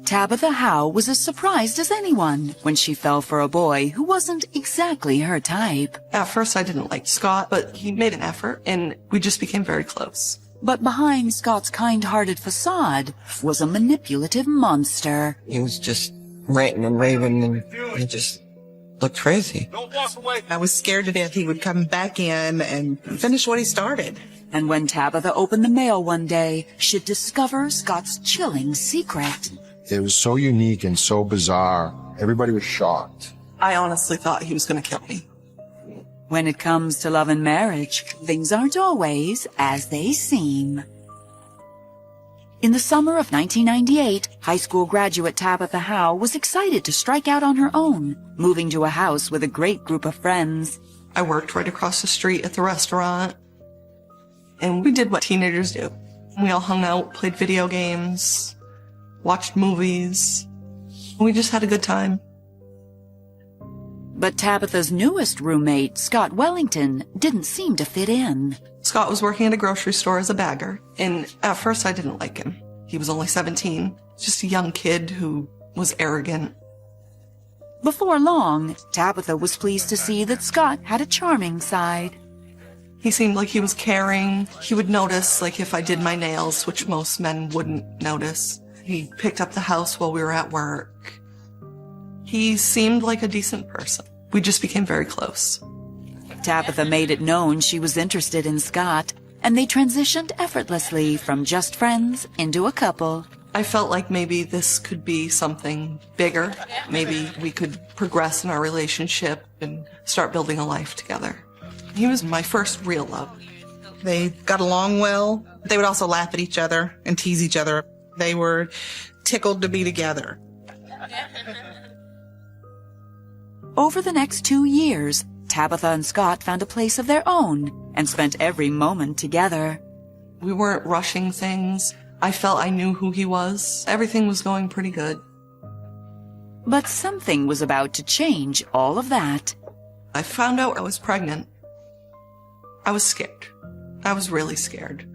Tabitha Howe was as surprised as anyone when she fell for a boy who wasn't exactly her type. At first I didn't like Scott, but he made an effort and we just became very close. But behind Scott's kind-hearted facade was a manipulative monster. He was just ranting and raving, and he just looked crazy. I was scared to death he would come back in and finish what he started. And when Tabitha opened the mail one day, she'd discover Scott's chilling secret. It was so unique and so bizarre. Everybody was shocked. I honestly thought he was going to kill me. When it comes to love and marriage, things aren't always as they seem. In the summer of 1998, high school graduate Tabitha Howe was excited to strike out on her own, moving to a house with a great group of friends. I worked right across the street at the restaurant, and we did what teenagers do. We all hung out, played video games, watched movies. We just had a good time. But Tabitha's newest roommate, Scott Wellington, didn't seem to fit in. Scott was working at a grocery store as a bagger, and at first I didn't like him. He was only 17, just a young kid who was arrogant. Before long, Tabitha was pleased to see that Scott had a charming side. He seemed like he was caring. He would notice, like, if I did my nails, which most men wouldn't notice. He picked up the house while we were at work. He seemed like a decent person. We just became very close. Tabitha made it known she was interested in Scott, and they transitioned effortlessly from just friends into a couple. I felt like maybe this could be something bigger. Maybe we could progress in our relationship and start building a life together. He was my first real love. They got along well. They would also laugh at each other and tease each other. They were tickled to be together. Over the next 2 years, Tabitha and Scott found a place of their own and spent every moment together. We weren't rushing things. I felt I knew who he was. Everything was going pretty good. But something was about to change all of that. I found out I was pregnant. I was scared. I was really scared.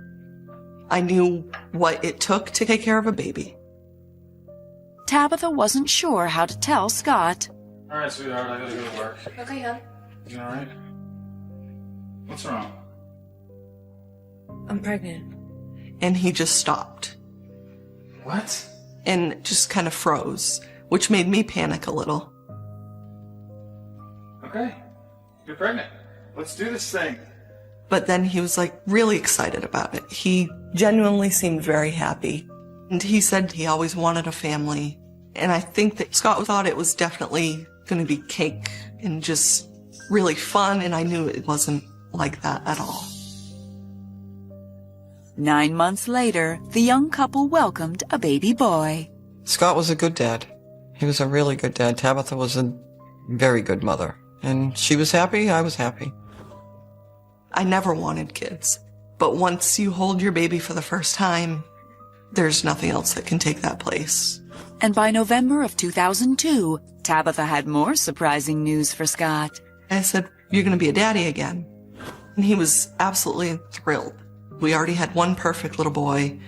I knew what it took to take care of a baby. Tabitha wasn't sure how to tell Scott. All right, sweetheart, I gotta go to work. Okay, hon. You all right? What's wrong? I'm pregnant. And he just stopped What? and just kind of froze, which made me panic a little. Okay. You're pregnant. Let's do this thing. But then he was like really excited about it. He genuinely seemed very happy. And he said he always wanted a family. And I think that Scott thought it was definitely going to be cake and just really fun. And I knew it wasn't like that at all. 9 months later, the young couple welcomed a baby boy. Scott was a good dad. He was a really good dad. Tabitha was a very good mother. And she was happy, I was happy. I never wanted kids. But once you hold your baby for the first time, there's nothing else that can take that place. And by November of 2002, Tabitha had more surprising news for Scott. I said, "You're going to be a daddy again." And he was absolutely thrilled. We already had one perfect little boy,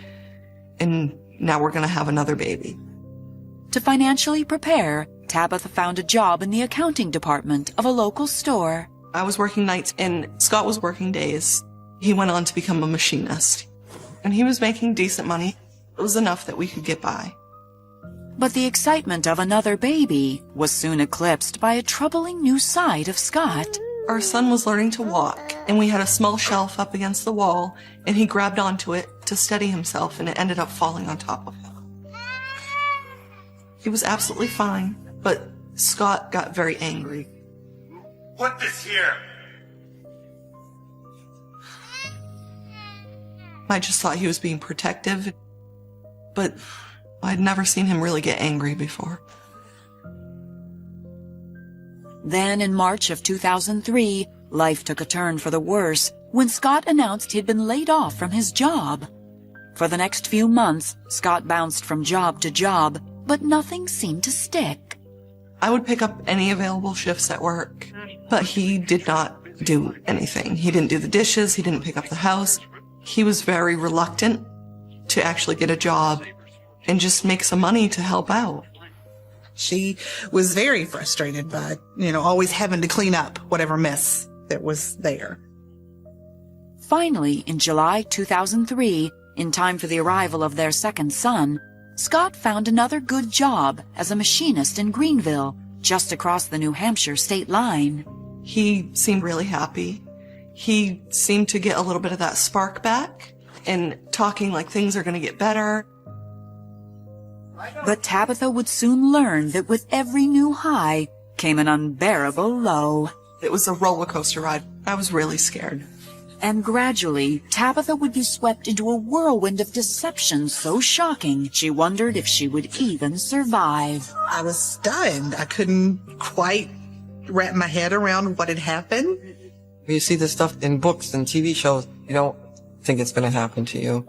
and now we're going to have another baby. To financially prepare, Tabitha found a job in the accounting department of a local store. I was working nights, and Scott was working days. He went on to become a machinist, and he was making decent money. It was enough that we could get by. But the excitement of another baby was soon eclipsed by a troubling new side of Scott. Our son was learning to walk, and we had a small shelf up against the wall, and he grabbed onto it to steady himself, and it ended up falling on top of him. He was absolutely fine, but Scott got very angry. Put this here. I just thought he was being protective, but I'd never seen him really get angry before. Then in March of 2003, life took a turn for the worse when Scott announced he'd been laid off from his job. For the next few months, Scott bounced from job to job, but nothing seemed to stick. I would pick up any available shifts at work, but he did not do anything. He didn't do the dishes, he didn't pick up the house. He was very reluctant to actually get a job. and just make some money to help out. She was very frustrated by, always having to clean up whatever mess that was there. Finally, in July 2003, in time for the arrival of their second son, Scott found another good job as a machinist in Greenville, just across the New Hampshire state line. He seemed really happy. He seemed to get a little bit of that spark back and talking like things are going to get better. But Tabitha would soon learn that with every new high came an unbearable low. It was a roller coaster ride. I was really scared. And gradually, Tabitha would be swept into a whirlwind of deception so shocking she wondered if she would even survive. I was stunned. I couldn't quite wrap my head around what had happened. You see this stuff in books and TV shows, you don't think it's going to happen to you.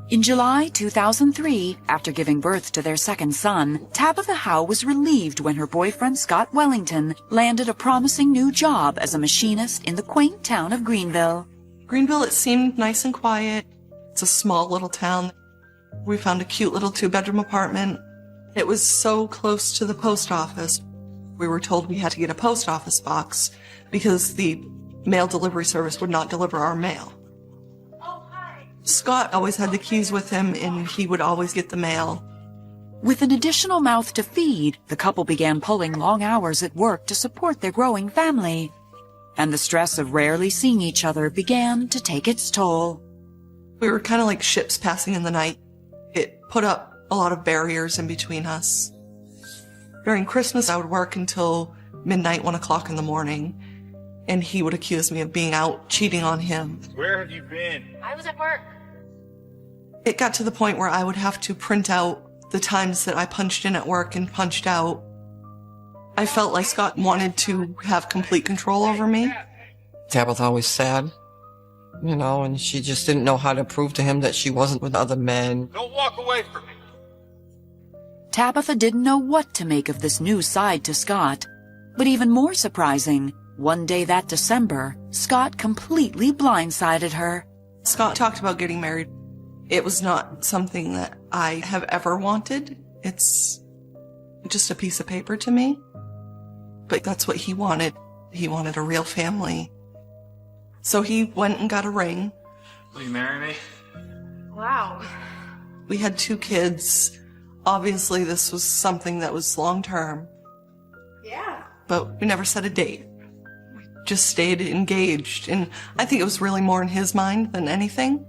In July 2003, after giving birth to their second son, Tabitha Howe was relieved when her boyfriend Scott Wellington landed a promising new job as a machinist in the quaint town of Greenville. Greenville, it seemed nice and quiet. It's a small little town. We found a cute little 2-bedroom apartment. It was so close to the post office. We were told we had to get a post office box because the mail delivery service would not deliver our mail. Scott always had the keys with him, and he would always get the mail. With an additional mouth to feed, the couple began pulling long hours at work to support their growing family. And the stress of rarely seeing each other began to take its toll. We were kind of like ships passing in the night. It put up a lot of barriers in between us. During Christmas, I would work until midnight, 1 o'clock in the morning, and he would accuse me of being out cheating on him. Where have you been? I was at work. It got to the point where I would have to print out the times that I punched in at work and punched out. I felt like Scott wanted to have complete control over me. Tabitha was sad, and she just didn't know how to prove to him that she wasn't with other men. Don't walk away from me. Tabitha didn't know what to make of this new side to Scott. But even more surprising, one day that December, Scott completely blindsided her. Scott talked about getting married. It was not something that I have ever wanted. It's just a piece of paper to me. But that's what he wanted. He wanted a real family. So he went and got a ring. Will you marry me? Wow. We had 2 kids. Obviously, this was something that was long term. Yeah. But we never set a date. We just stayed engaged. And I think it was really more in his mind than anything.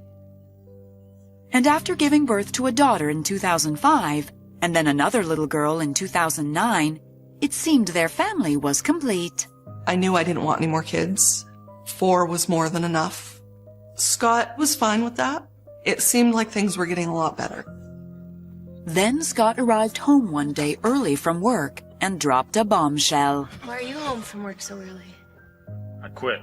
And after giving birth to a daughter in 2005, and then another little girl in 2009, it seemed their family was complete. I knew I didn't want any more kids. 4 was more than enough. Scott was fine with that. It seemed like things were getting a lot better. Then Scott arrived home one day early from work and dropped a bombshell. Why are you home from work so early? I quit.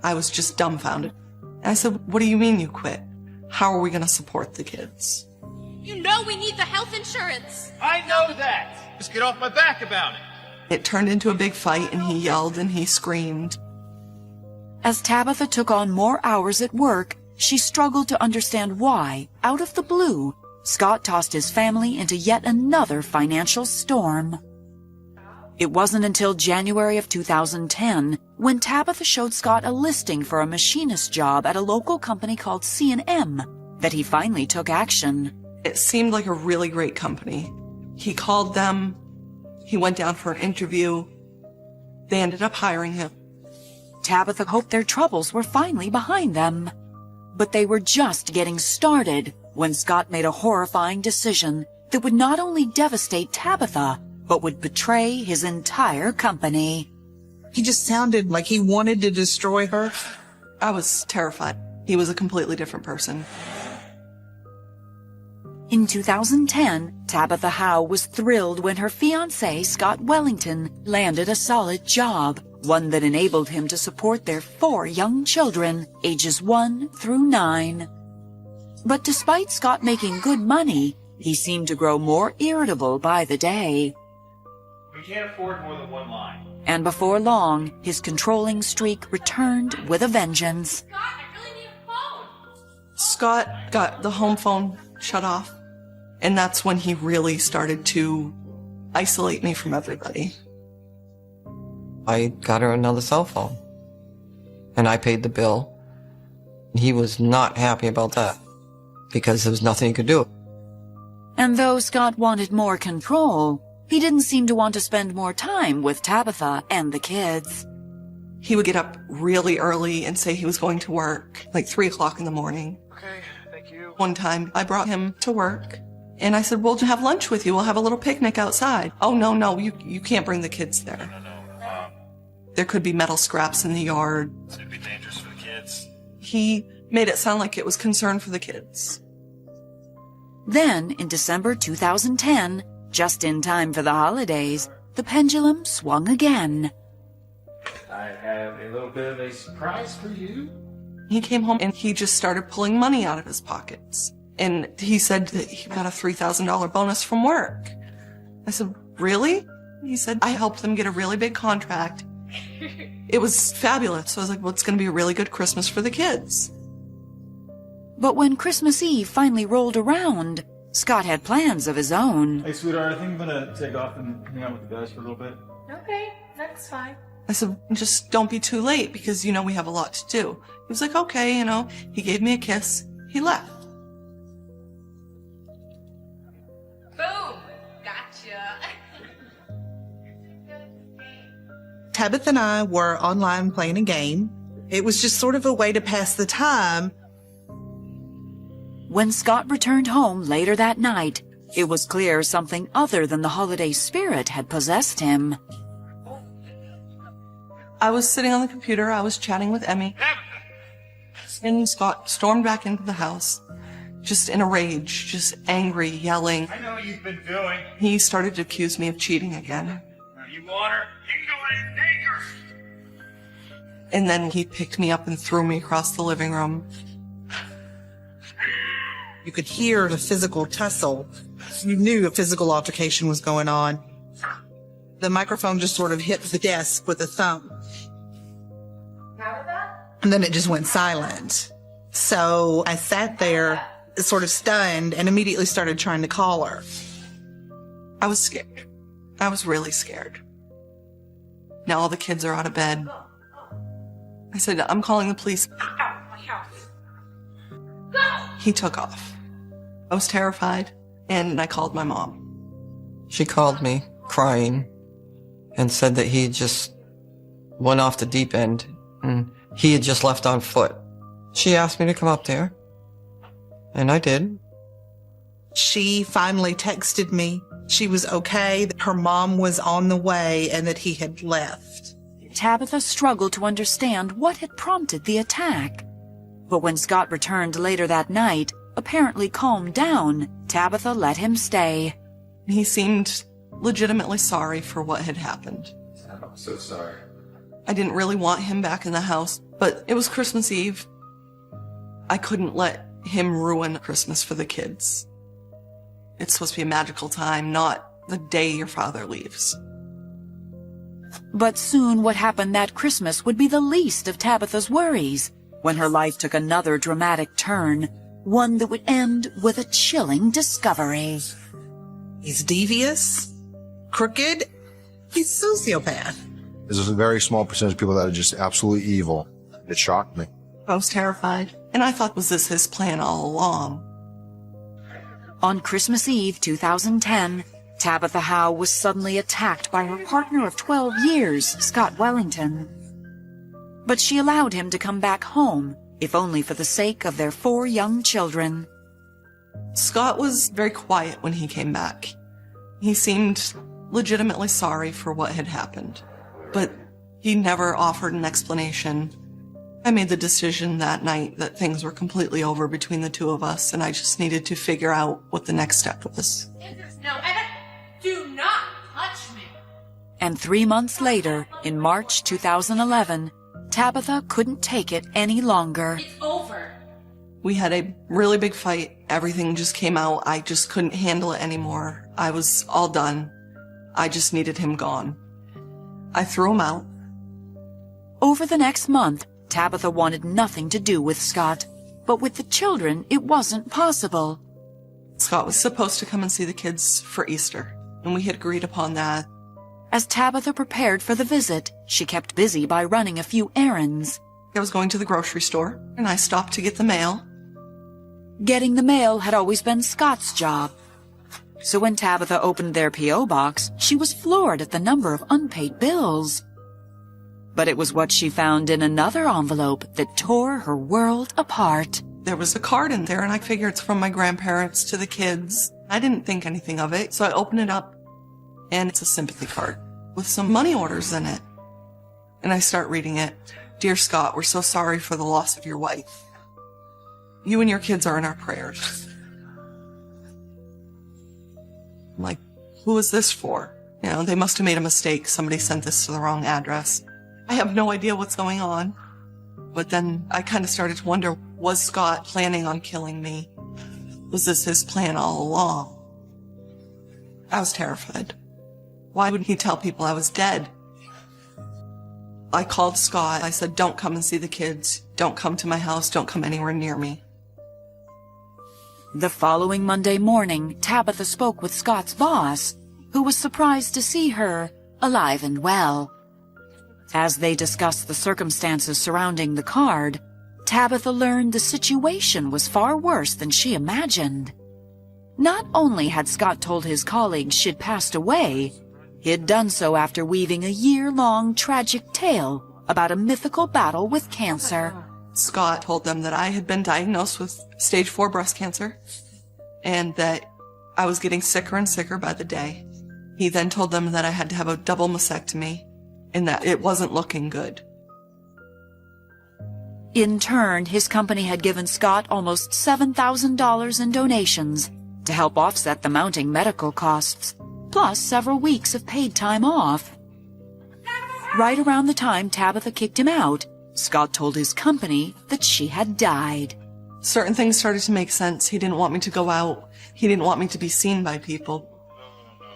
I was just dumbfounded. And I said, "What do you mean you quit? How are we going to support the kids?" You know we need the health insurance. I know that. Just get off my back about it. It turned into a big fight, and he yelled and he screamed. As Tabitha took on more hours at work, she struggled to understand why, out of the blue, Scott tossed his family into yet another financial storm. It wasn't until January of 2010 when Tabitha showed Scott a listing for a machinist job at a local company called C&M that he finally took action. It seemed like a really great company. He called them. He went down for an interview. They ended up hiring him. Tabitha hoped their troubles were finally behind them. But they were just getting started when Scott made a horrifying decision that would not only devastate Tabitha, but would betray his entire company. He just sounded like he wanted to destroy her. I was terrified. He was a completely different person. In 2010, Tabitha Howe was thrilled when her fiancé, Scott Wellington, landed a solid job, one that enabled him to support their 4 young children, ages 1 through 9. But despite Scott making good money, he seemed to grow more irritable by the day. We can't afford more than one line. And before long, his controlling streak returned with a vengeance. Scott, I really need a phone. Scott got the home phone shut off, and that's when he really started to isolate me from everybody. I got her another cell phone, and I paid the bill. He was not happy about that because there was nothing he could do. And though Scott wanted more control, he didn't seem to want to spend more time with Tabitha and the kids. He would get up really early and say he was going to work, like 3 o'clock in the morning. Okay, thank you. One time I brought him to work and I said, we'll have lunch with you. We'll have a little picnic outside. Oh, no, you can't bring the kids there. No. There could be metal scraps in the yard. It'd be dangerous for the kids. He made it sound like it was concern for the kids. Then, in December 2010, just in time for the holidays, the pendulum swung again. I have a little bit of a surprise for you. He came home and he just started pulling money out of his pockets. And he said that he got a $3,000 bonus from work. I said, really? He said, I helped them get a really big contract. It was fabulous. So I was like, well, it's going to be a really good Christmas for the kids. But when Christmas Eve finally rolled around, Scott had plans of his own. Hey, sweetheart, I think I'm gonna take off and hang out with the guys for a little bit. Okay, that's fine. I said, just don't be too late because, we have a lot to do. He was like, okay, he gave me a kiss. He left. Boom! Gotcha. Tabitha and I were online playing a game. It was just sort of a way to pass the time. When Scott returned home later that night, it was clear something other than the holiday spirit had possessed him. I was sitting on the computer. I was chatting with Emmy. And Scott stormed back into the house, just in a rage, just angry, yelling. I know what you've been doing. He started to accuse me of cheating again. You want her? You can go ahead and take her. And then he picked me up and threw me across the living room. You could hear the physical tussle. You knew a physical altercation was going on. The microphone just sort of hit the desk with a thump. And then it just went silent. So I sat there sort of stunned and immediately started trying to call her. I was scared. I was really scared. Now all the kids are out of bed. I said, I'm calling the police. He took off. I was terrified, and I called my mom. She called me, crying, and said that he just went off the deep end, and he had just left on foot. She asked me to come up there, and I did. She finally texted me. She was okay, that her mom was on the way, and that he had left. Tabitha struggled to understand what had prompted the attack. But when Scott returned later that night, apparently calmed down, Tabitha let him stay. He seemed legitimately sorry for what had happened. I'm so sorry. I didn't really want him back in the house, but it was Christmas Eve. I couldn't let him ruin Christmas for the kids. It's supposed to be a magical time, not the day your father leaves. But soon what happened that Christmas would be the least of Tabitha's worries, when her life took another dramatic turn, one that would end with a chilling discovery. He's devious, crooked, he's a sociopath. There's a very small percentage of people that are just absolutely evil. It shocked me. I was terrified, and I thought, was this his plan all along? On Christmas Eve 2010, Tabitha Howe was suddenly attacked by her partner of 12 years, Scott Wellington. But she allowed him to come back home, if only for the sake of their 4 young children. Scott was very quiet when he came back. He seemed legitimately sorry for what had happened, but he never offered an explanation. I made the decision that night that things were completely over between the two of us, and I just needed to figure out what the next step was. No, do not touch me. And 3 months later, in March 2011, Tabitha couldn't take it any longer. It's over. We had a really big fight. Everything just came out. I just couldn't handle it anymore. I was all done. I just needed him gone. I threw him out. Over the next month, Tabitha wanted nothing to do with Scott. But with the children, it wasn't possible. Scott was supposed to come and see the kids for Easter, and we had agreed upon that. As Tabitha prepared for the visit, she kept busy by running a few errands. I was going to the grocery store, and I stopped to get the mail. Getting the mail had always been Scott's job. So when Tabitha opened their P.O. box, she was floored at the number of unpaid bills. But it was what she found in another envelope that tore her world apart. There was a card in there, and I figured it's from my grandparents to the kids. I didn't think anything of it, so I opened it up, and it's a sympathy card with some money orders in it. And I start reading it. Dear Scott, we're so sorry for the loss of your wife. You and your kids are in our prayers. I'm like, who is this for? You know, they must have made a mistake. Somebody sent this to the wrong address. I have no idea what's going on. But then I kind of started to wonder, was Scott planning on killing me? Was this his plan all along? I was terrified. Why wouldn't he tell people I was dead? I called Scott. I said, don't come and see the kids. Don't come to my house. Don't come anywhere near me. The following Monday morning, Tabitha spoke with Scott's boss, who was surprised to see her alive and well. As they discussed the circumstances surrounding the card, Tabitha learned the situation was far worse than she imagined. Not only had Scott told his colleagues she'd passed away, he had done so after weaving a year-long tragic tale about a mythical battle with cancer. Scott told them that I had been diagnosed with stage 4 breast cancer and that I was getting sicker and sicker by the day. He then told them that I had to have a double mastectomy and that it wasn't looking good. In turn, his company had given Scott almost $7,000 in donations to help offset the mounting medical costs, plus several weeks of paid time off. Right around the time Tabitha kicked him out, Scott told his company that she had died. Certain things started to make sense. He didn't want me to go out. He didn't want me to be seen by people.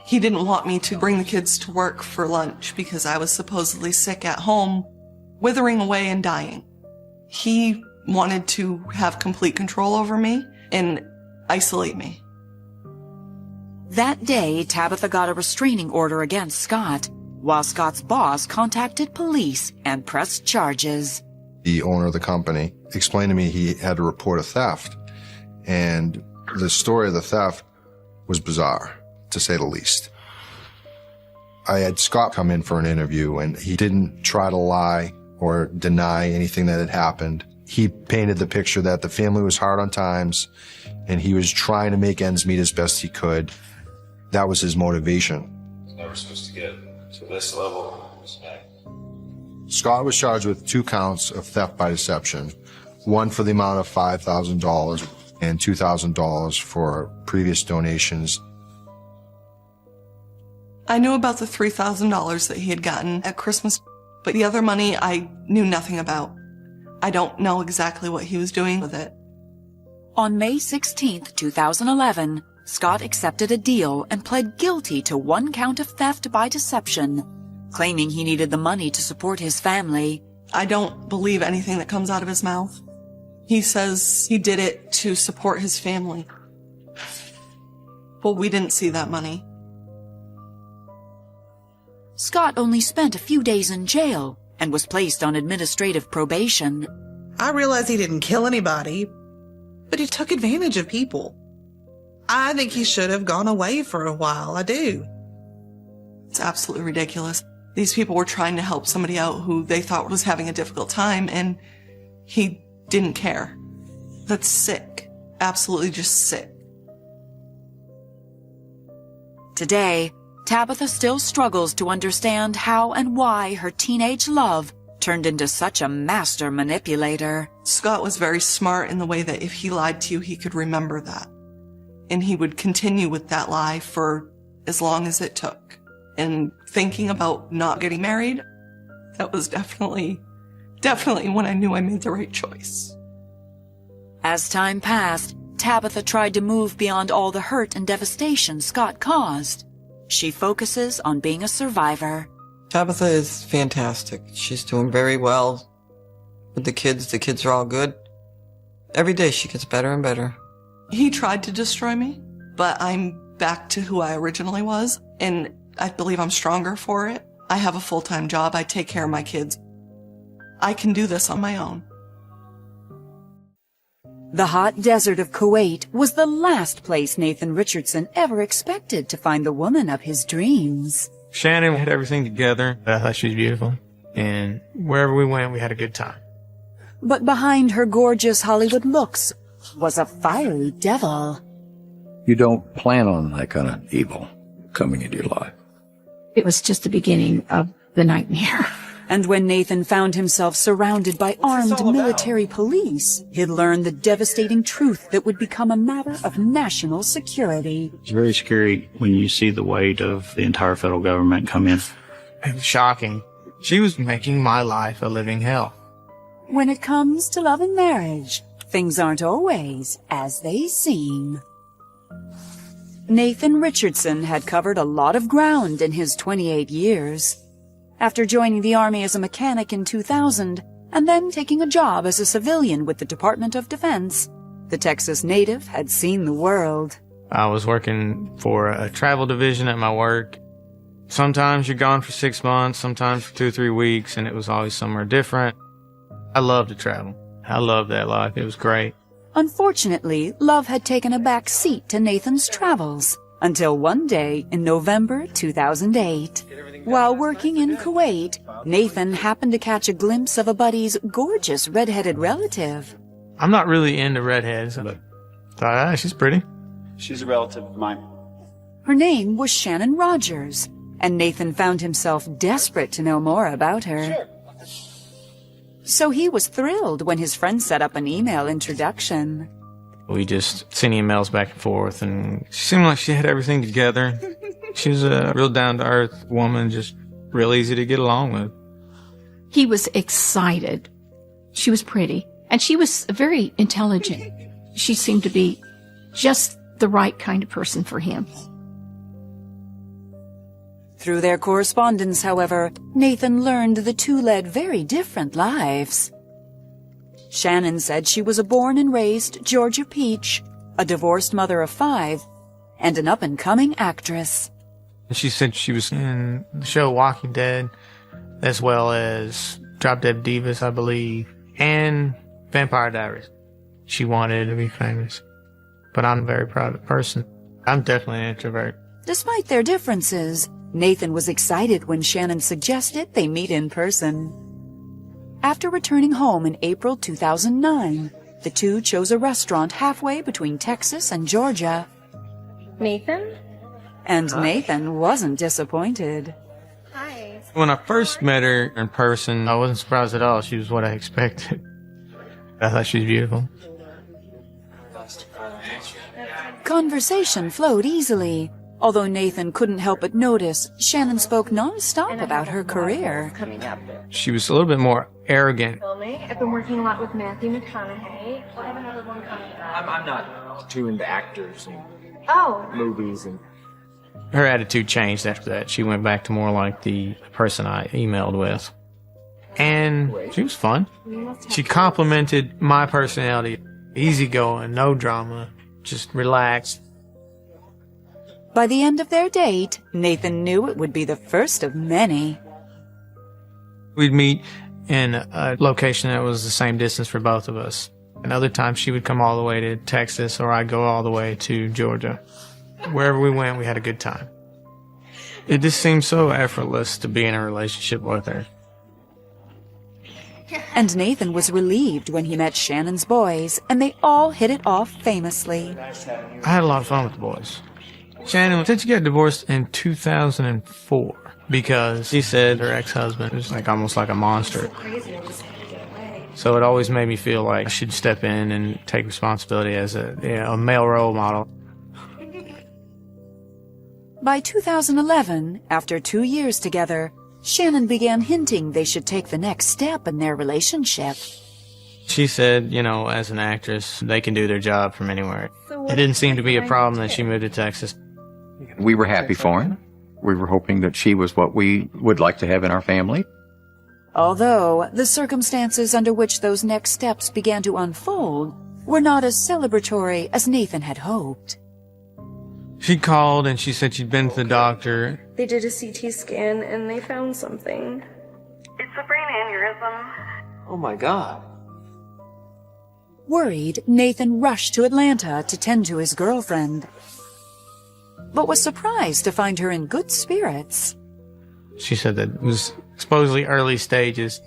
He didn't want me to bring the kids to work for lunch because I was supposedly sick at home, withering away and dying. He wanted to have complete control over me and isolate me. That day, Tabitha got a restraining order against Scott, while Scott's boss contacted police and pressed charges. The owner of the company explained to me he had to report a theft, and the story of the theft was bizarre, to say the least. I had Scott come in for an interview, and he didn't try to lie or deny anything that had happened. He painted the picture that the family was hard on times, and he was trying to make ends meet as best he could. That was his motivation. Never supposed to get to this level of respect. Scott was charged with 2 counts of theft by deception, one for the amount of $5,000 and $2,000 for previous donations. I knew about the $3,000 that he had gotten at Christmas, but the other money I knew nothing about. I don't know exactly what he was doing with it. On May 16, 2011, Scott accepted a deal and pled guilty to 1 count of theft by deception, claiming he needed the money to support his family. I don't believe anything that comes out of his mouth. He says he did it to support his family. Well, we didn't see that money. Scott only spent a few days in jail and was placed on administrative probation. I realize he didn't kill anybody, but he took advantage of people. I think he should have gone away for a while. I do. It's absolutely ridiculous. These people were trying to help somebody out who they thought was having a difficult time, and he didn't care. That's sick. Absolutely just sick. Today, Tabitha still struggles to understand how and why her teenage love turned into such a master manipulator. Scott was very smart in the way that if he lied to you, he could remember that. And he would continue with that lie for as long as it took. And thinking about not getting married, that was definitely when I knew I made the right choice. As time passed, Tabitha tried to move beyond all the hurt and devastation Scott caused. She focuses on being a survivor. Tabitha is fantastic. She's doing very well with the kids. The kids are all good. Every day she gets better and better. He tried to destroy me, but I'm back to who I originally was, and I believe I'm stronger for it. I have a full-time job. I take care of my kids. I can do this on my own. The hot desert of Kuwait was the last place Nathan Richardson ever expected to find the woman of his dreams. Shannon had everything together. I thought she was beautiful. And wherever we went, we had a good time. But behind her gorgeous Hollywood looks was a fiery devil. You don't plan on that kind of evil coming into your life. It was just the beginning of the nightmare. And when Nathan found himself surrounded by armed military police, he'd learned the devastating truth that would become a matter of national security. It's very scary when you see the weight of the entire federal government come in. It was shocking. She was making my life a living hell. When it comes to love and marriage, things aren't always as they seem. Nathan Richardson had covered a lot of ground in his 28 years. After joining the Army as a mechanic in 2000, and then taking a job as a civilian with the Department of Defense, the Texas native had seen the world. I was working for a travel division at my work. Sometimes you're gone for 6 months, sometimes for 2 or 3 weeks, and it was always somewhere different. I loved to travel. I loved that life. It was great. Unfortunately, love had taken a back seat to Nathan's travels, until one day in November 2008. While working in Kuwait, Nathan happened to catch a glimpse of a buddy's gorgeous red-headed relative. I'm not really into redheads, but thought, she's pretty. She's a relative of mine. Her name was Shannon Rogers, and Nathan found himself desperate to know more about her. So he was thrilled when his friend set up an email introduction. We just sent emails back and forth, and she seemed like she had everything together. She was a real down-to-earth woman, just real easy to get along with. He was excited. She was pretty, and she was very intelligent. She seemed to be just the right kind of person for him. Through their correspondence, however, Nathan learned the two led very different lives. Shannon said she was a born and raised Georgia peach, a divorced mother of 5, and an up-and-coming actress. She said she was in the show Walking Dead, as well as Drop Dead Divas, I believe, and Vampire Diaries. She wanted to be famous, but I'm a very private person. I'm definitely an introvert. Despite their differences, Nathan was excited when Shannon suggested they meet in person. After returning home in April 2009, the two chose a restaurant halfway between Texas and Georgia. Nathan? And Nathan wasn't disappointed. Hi. When I first met her in person, I wasn't surprised at all. She was what I expected. I thought she was beautiful. Conversation flowed easily. Although Nathan couldn't help but notice, Shannon spoke non-stop about her career. Coming up. She was a little bit more arrogant. I've been working a lot with Matthew McConaughey. I have another one coming up. I'm not too into actors and movies and. Her attitude changed after that. She went back to more like the person I emailed with. And she was fun. She complimented my personality. Easygoing, no drama, just relaxed. By the end of their date, Nathan knew it would be the first of many. We'd meet in a location that was the same distance for both of us. And other times she would come all the way to Texas, or I'd go all the way to Georgia. Wherever we went, we had a good time. It just seemed so effortless to be in a relationship with her. And Nathan was relieved when he met Shannon's boys, and they all hit it off famously. I had a lot of fun with the boys. Shannon said she got divorced in 2004 because she said her ex-husband was almost like a monster. So it always made me feel like I should step in and take responsibility as a male role model. By 2011, after 2 years together, Shannon began hinting they should take the next step in their relationship. She said, as an actress, they can do their job from anywhere. It didn't seem to be a problem that she moved to Texas. We were happy for him. We were hoping that she was what we would like to have in our family. Although the circumstances under which those next steps began to unfold were not as celebratory as Nathan had hoped. She called and she said she'd been to the doctor. They did a CT scan and they found something. It's a brain aneurysm. Oh my God. Worried, Nathan rushed to Atlanta to tend to his girlfriend, but was surprised to find her in good spirits. She said that it was supposedly early stages.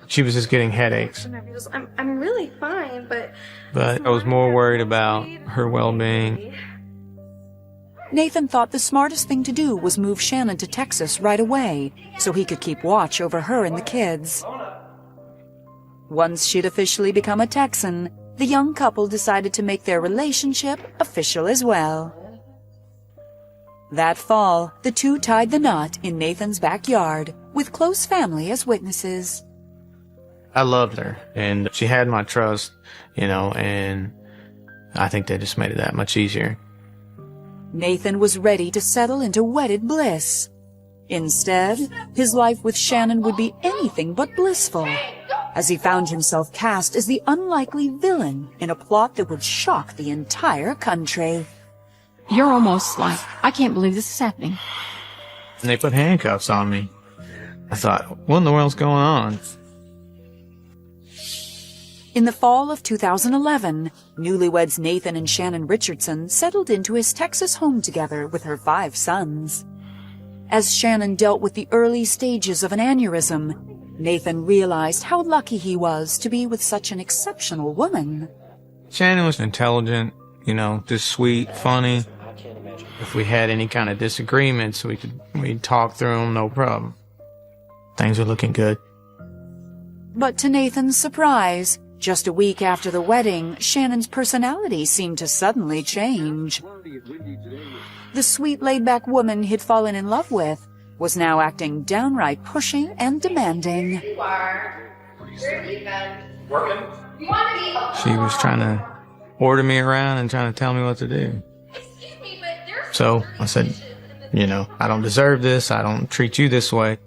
She was just getting headaches. I'm really fine, but I was more worried about her well-being. Nathan thought the smartest thing to do was move Shannon to Texas right away so he could keep watch over her and the kids. Once she'd officially become a Texan, the young couple decided to make their relationship official as well. That fall, the two tied the knot in Nathan's backyard, with close family as witnesses. I loved her, and she had my trust, and I think that just made it that much easier. Nathan was ready to settle into wedded bliss. Instead, his life with Shannon would be anything but blissful, as he found himself cast as the unlikely villain in a plot that would shock the entire country. You're almost like, I can't believe this is happening. And they put handcuffs on me. I thought, what in the world's going on? In the fall of 2011, newlyweds Nathan and Shannon Richardson settled into his Texas home together with her 5 sons. As Shannon dealt with the early stages of an aneurysm, Nathan realized how lucky he was to be with such an exceptional woman. Shannon was intelligent, just sweet, funny. If we had any kind of disagreements, we'd talk through them, no problem. Things were looking good. But to Nathan's surprise, just a week after the wedding, Shannon's personality seemed to suddenly change. The sweet, laid-back woman he'd fallen in love with was now acting downright pushy and demanding. You are. Where have you been? Working? You want to be? She was trying to order me around and trying to tell me what to do. Excuse me, but there's... So I said, I don't deserve this. I don't treat you this way.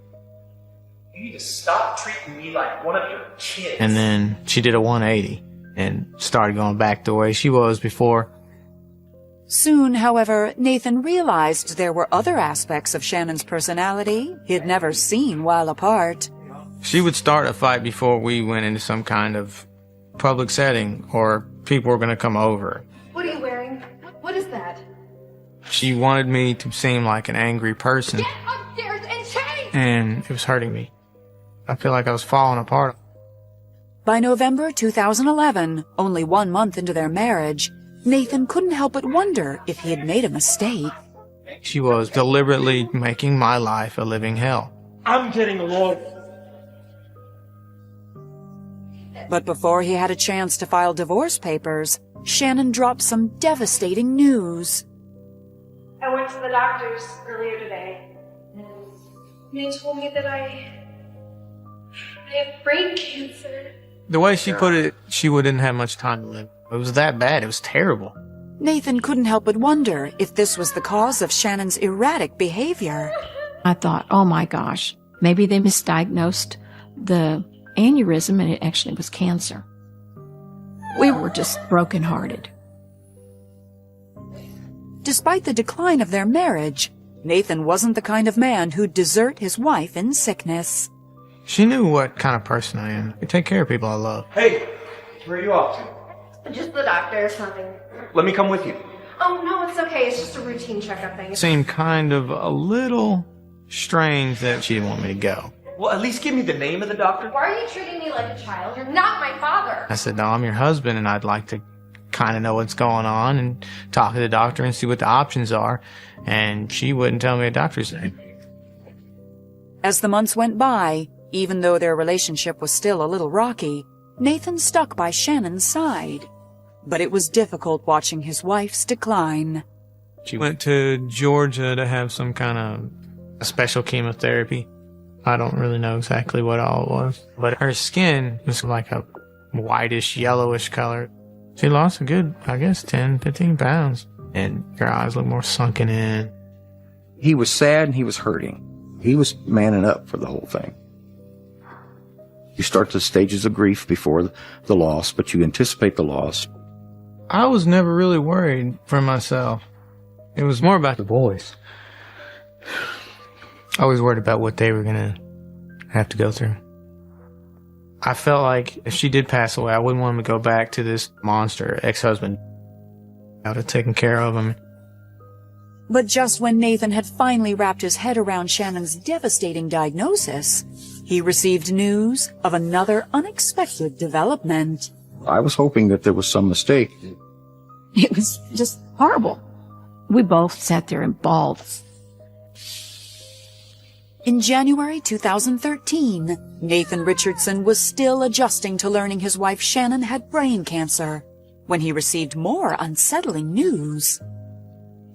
You need to stop treating me like one of your kids. And then she did a 180 and started going back the way she was before. Soon, however, Nathan realized there were other aspects of Shannon's personality he'd never seen while apart. She would start a fight before we went into some kind of public setting or people were going to come over. What are you wearing? What is that? She wanted me to seem like an angry person. Get upstairs and change! And it was hurting me. I feel like I was falling apart. By November 2011, only 1 month into their marriage, Nathan couldn't help but wonder if he had made a mistake. She was deliberately making my life a living hell. I'm getting a lawyer. But before he had a chance to file divorce papers, Shannon dropped some devastating news. I went to the doctors earlier today, and they told me that I have brain cancer. The way she put it, she didn't have much time to live. It was that bad. It was terrible. Nathan couldn't help but wonder if this was the cause of Shannon's erratic behavior. I thought, oh my gosh, maybe they misdiagnosed the aneurysm and it actually was cancer. We were just brokenhearted. Despite the decline of their marriage, Nathan wasn't the kind of man who'd desert his wife in sickness. She knew what kind of person I am. I take care of people I love. Hey, where are you off to? Just the doctor, nothing. Let me come with you. Oh, no, it's okay. It's just a routine checkup thing. It seemed kind of a little strange that she didn't want me to go. Well, at least give me the name of the doctor. Why are you treating me like a child? You're not my father. I said, no, I'm your husband, and I'd like to kind of know what's going on and talk to the doctor and see what the options are. And she wouldn't tell me a doctor's name. As the months went by, even though their relationship was still a little rocky, Nathan stuck by Shannon's side. But it was difficult watching his wife's decline. She went to Georgia to have some kind of special chemotherapy. I don't really know exactly what all it was. But her skin was like a whitish, yellowish color. She lost a good, 10, 15 pounds. And her eyes looked more sunken in. He was sad and he was hurting. He was manning up for the whole thing. You start the stages of grief before the loss, but you anticipate the loss. I was never really worried for myself. It was more about the boys. I was worried about what they were going to have to go through. I felt like if she did pass away, I wouldn't want him to go back to this monster ex-husband. I would have taken care of him. But just when Nathan had finally wrapped his head around Shannon's devastating diagnosis, he received news of another unexpected development. I was hoping that there was some mistake. It was just horrible. We both sat there and bawled. In January 2013, Nathan Richardson was still adjusting to learning his wife Shannon had brain cancer when he received more unsettling news.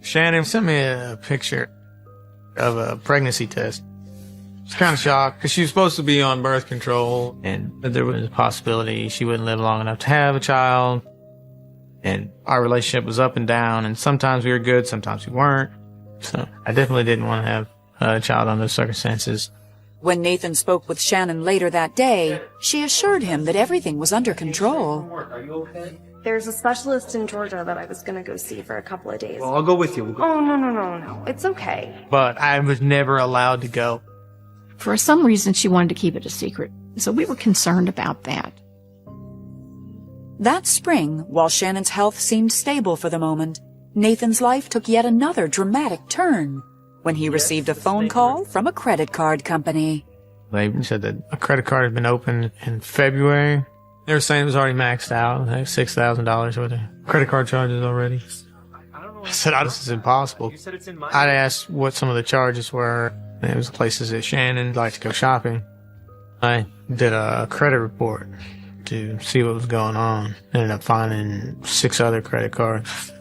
Shannon sent me a picture of a pregnancy test. I was kind of shocked because she was supposed to be on birth control, and there was a possibility she wouldn't live long enough to have a child. And our relationship was up and down, and sometimes we were good, sometimes we weren't. So I definitely didn't want to have a child under those circumstances. When Nathan spoke with Shannon later that day, she assured him that everything was under control. Are you okay? There's a specialist in Georgia that I was going to go see for a couple of days. Well, I'll go with you. Oh, no. It's okay. But I was never allowed to go. For some reason, she wanted to keep it a secret, so we were concerned about that. That spring, while Shannon's health seemed stable for the moment, Nathan's life took yet another dramatic turn when he received a phone call from a credit card company. They said that a credit card had been opened in February. They were saying it was already maxed out, like $6,000 worth of credit card charges already. I said, this is impossible. I'd asked what some of the charges were. It was places that Shannon liked to go shopping. I did a credit report to see what was going on. Ended up finding 6 other credit cards.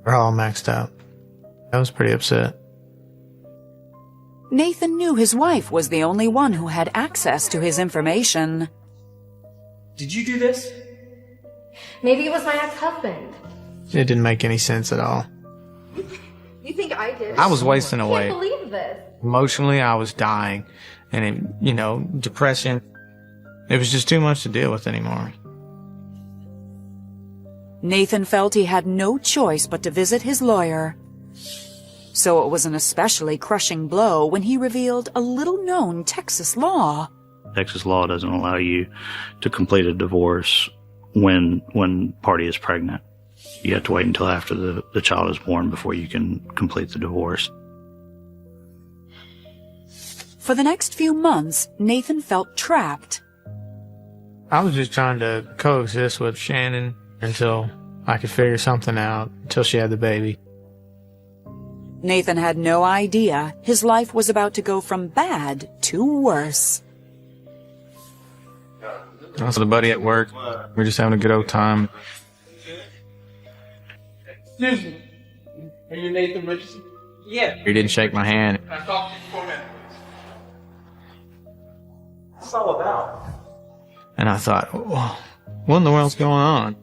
They're all maxed out. I was pretty upset. Nathan knew his wife was the only one who had access to his information. Did you do this? Maybe it was my ex-husband. It didn't make any sense at all. You think I did? I was wasting I away. can't believe this. Emotionally, I was dying. And, depression. It was just too much to deal with anymore. Nathan felt he had no choice but to visit his lawyer. So it was an especially crushing blow when he revealed a little-known Texas law. Texas law doesn't allow you to complete a divorce when party is pregnant. You have to wait until after the child is born before you can complete the divorce. For the next few months, Nathan felt trapped. I was just trying to coexist with Shannon until I could figure something out, until she had the baby. Nathan had no idea his life was about to go from bad to worse. I was with a buddy at work. We were just having a good old time. Excuse me. Are you Nathan Richardson? Yeah. He didn't shake my hand. I talked to you for a minute. What's it all about? And I thought, what in the world's going on?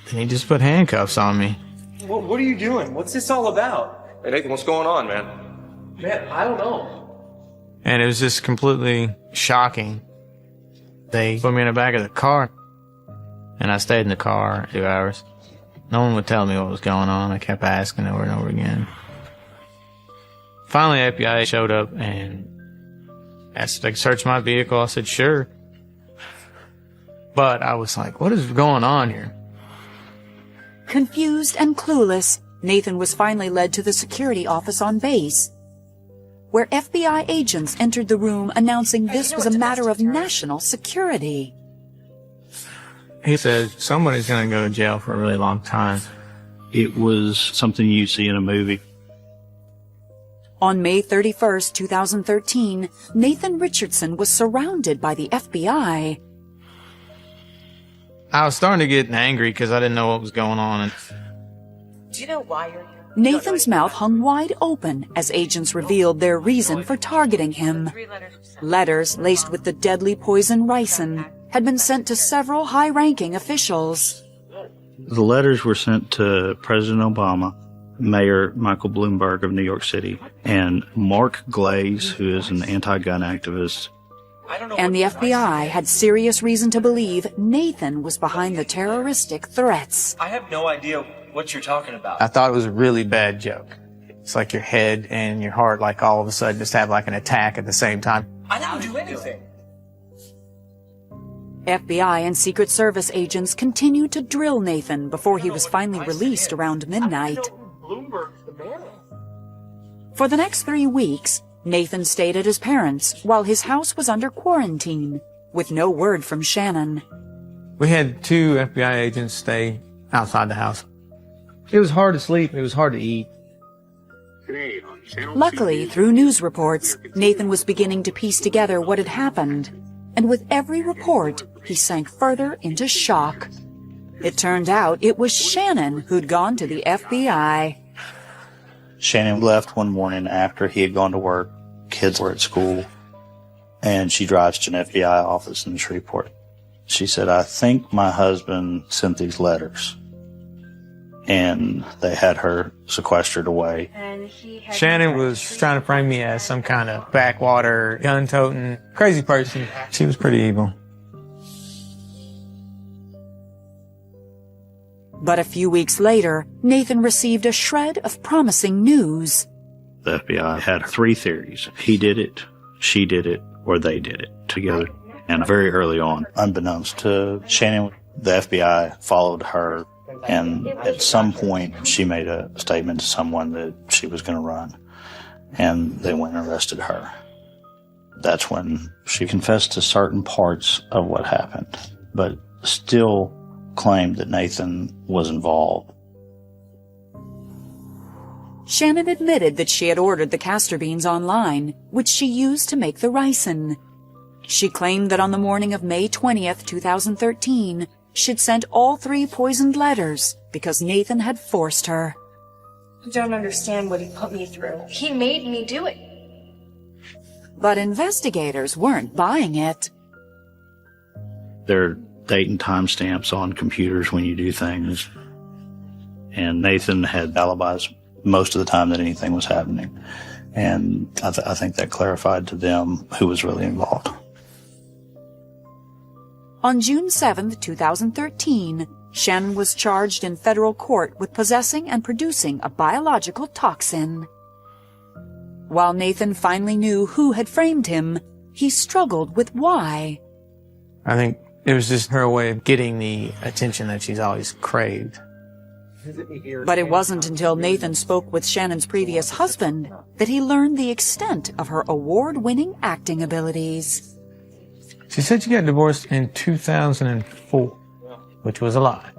And he just put handcuffs on me. What are you doing? What's this all about? Hey, Nathan, what's going on, man? Man, I don't know. And it was just completely shocking. They put me in the back of the car, and I stayed in the car 2 hours. No one would tell me what was going on. I kept asking over and over again. Finally, FBI showed up and asked if they could search my vehicle. I said, sure. But I was like, what is going on here? Confused and clueless, Nathan was finally led to the security office on base, where FBI agents entered the room announcing this was a matter of national security. He said, somebody's going to go to jail for a really long time. It was something you see in a movie. On May 31st, 2013, Nathan Richardson was surrounded by the FBI. I was starting to get angry because I didn't know what was going on. Do you know why you're here? Nathan's mouth hung wide open as agents revealed their reason for targeting him. Letters laced with the deadly poison ricin had been sent to several high-ranking officials. The letters were sent to President Obama, Mayor Michael Bloomberg of New York City, and Mark Glaze, who is an anti-gun activist, And the FBI had serious reason to believe Nathan was behind the terroristic threats. I have no idea what you're talking about. I thought it was a really bad joke. It's like your head and your heart, like all of a sudden just have like an attack at the same time. I didn't do anything. FBI and Secret Service agents continued to drill Nathan before he was finally released around midnight. For the next 3 weeks, Nathan stayed at his parents' while his house was under quarantine, with no word from Shannon. We had 2 FBI agents stay outside the house. It was hard to sleep. It was hard to eat. Luckily, through news reports, Nathan was beginning to piece together what had happened. And with every report, he sank further into shock. It turned out it was Shannon who'd gone to the FBI. Shannon left one morning after he had gone to work. Kids were at school, and she drives to an FBI office in Shreveport. She said, "I think my husband sent these letters." And they had her sequestered away. Shannon was trying to frame me as some kind of backwater, gun-toting, crazy person. She was pretty evil. But a few weeks later, Nathan received a shred of promising news. The FBI had 3 theories. He did it, she did it, or they did it together. And very early on, unbeknownst to Shannon, the FBI followed her. And at some point, she made a statement to someone that she was going to run. And they went and arrested her. That's when she confessed to certain parts of what happened, but still claimed that Nathan was involved. Shannon admitted that she had ordered the castor beans online, which she used to make the ricin. She claimed that on the morning of May 20th, 2013, she'd sent all 3 poisoned letters because Nathan had forced her. I don't understand what he put me through. He made me do it. But investigators weren't buying it. There are date and time stamps on computers when you do things. And Nathan had alibis most of the time that anything was happening. And I think that clarified to them who was really involved. On June 7, 2013, Shannon was charged in federal court with possessing and producing a biological toxin. While Nathan finally knew who had framed him, he struggled with why. I think it was just her way of getting the attention that she's always craved. But it wasn't until Nathan spoke with Shannon's previous husband that he learned the extent of her award-winning acting abilities. She said she got divorced in 2004, which was a lie.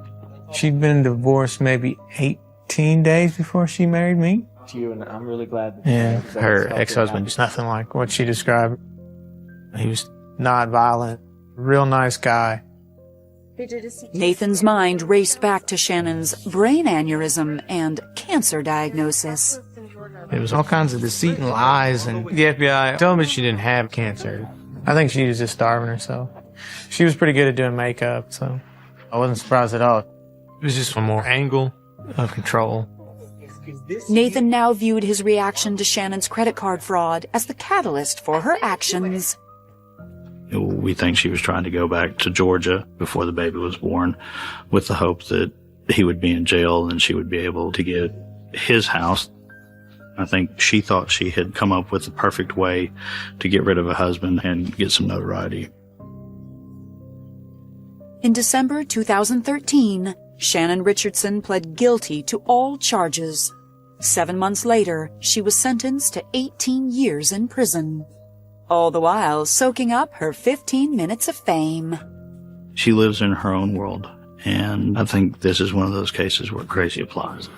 She'd been divorced maybe 18 days before she married me. And I'm really glad. Yeah, her ex-husband is nothing like what she described. He was not violent, real nice guy. Nathan's mind raced back to Shannon's brain aneurysm and cancer diagnosis. It was all kinds of deceit and lies, and the FBI told me she didn't have cancer. I think she was just starving herself. She was pretty good at doing makeup, so I wasn't surprised at all. It was just one more angle of control. Nathan now viewed his reaction to Shannon's credit card fraud as the catalyst for her actions. We think she was trying to go back to Georgia before the baby was born with the hope that he would be in jail and she would be able to get his house. I think she thought she had come up with the perfect way to get rid of a husband and get some notoriety. In December 2013, Shannon Richardson pled guilty to all charges. 7 months later, she was sentenced to 18 years in prison, all the while soaking up her 15 minutes of fame. She lives in her own world, and I think this is one of those cases where crazy applies.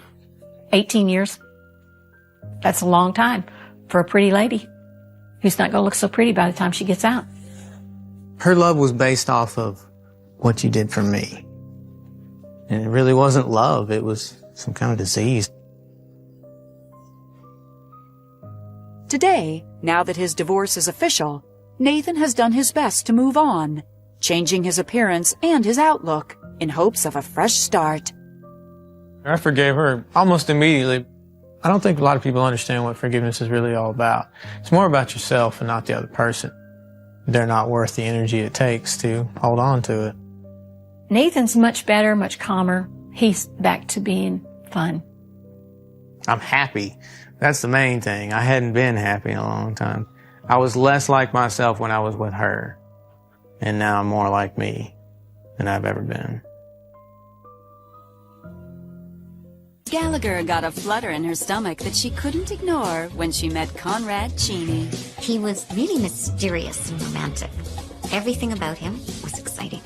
18 years. That's a long time for a pretty lady who's not going to look so pretty by the time she gets out. Her love was based off of what you did for me. And it really wasn't love. It was some kind of disease. Today, now that his divorce is official, Nathan has done his best to move on, changing his appearance and his outlook in hopes of a fresh start. I forgave her almost immediately. I don't think a lot of people understand what forgiveness is really all about. It's more about yourself and not the other person. they're not worth the energy it takes to hold on to it. Nathan's much better, much calmer. He's back to being fun. I'm happy. That's the main thing. I hadn't been happy in a long time. I was less like myself when I was with her. And now I'm more like me than I've ever been. Gallagher got a flutter in her stomach that she couldn't ignore when she met Conrad Cheney. He was really mysterious and romantic. Everything about him was exciting.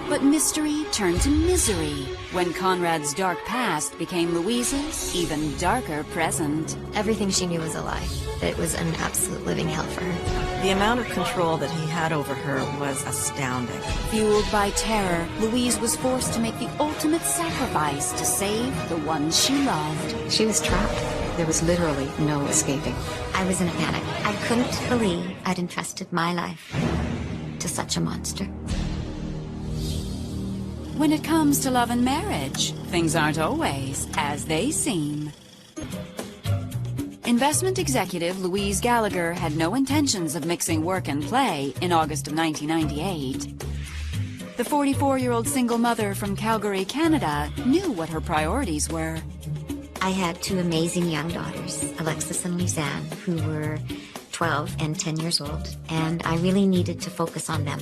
But mystery turned to misery when Conrad's dark past became Louise's even darker present. Everything she knew was a lie. It was an absolute living hell for her. The amount of control that he had over her was astounding. Fueled by terror, Louise was forced to make the ultimate sacrifice to save the one she loved. She was trapped. There was literally no escaping. I was in a panic. I couldn't believe I'd entrusted my life to such a monster. When it comes to love and marriage, things aren't always as they seem. Investment executive Louise Gallagher had no intentions of mixing work and play in August of 1998. The 44-year-old single mother from Calgary, Canada, knew what her priorities were. I had two amazing young daughters, Alexis and Luzanne, who were 12 and 10 years old, and I really needed to focus on them.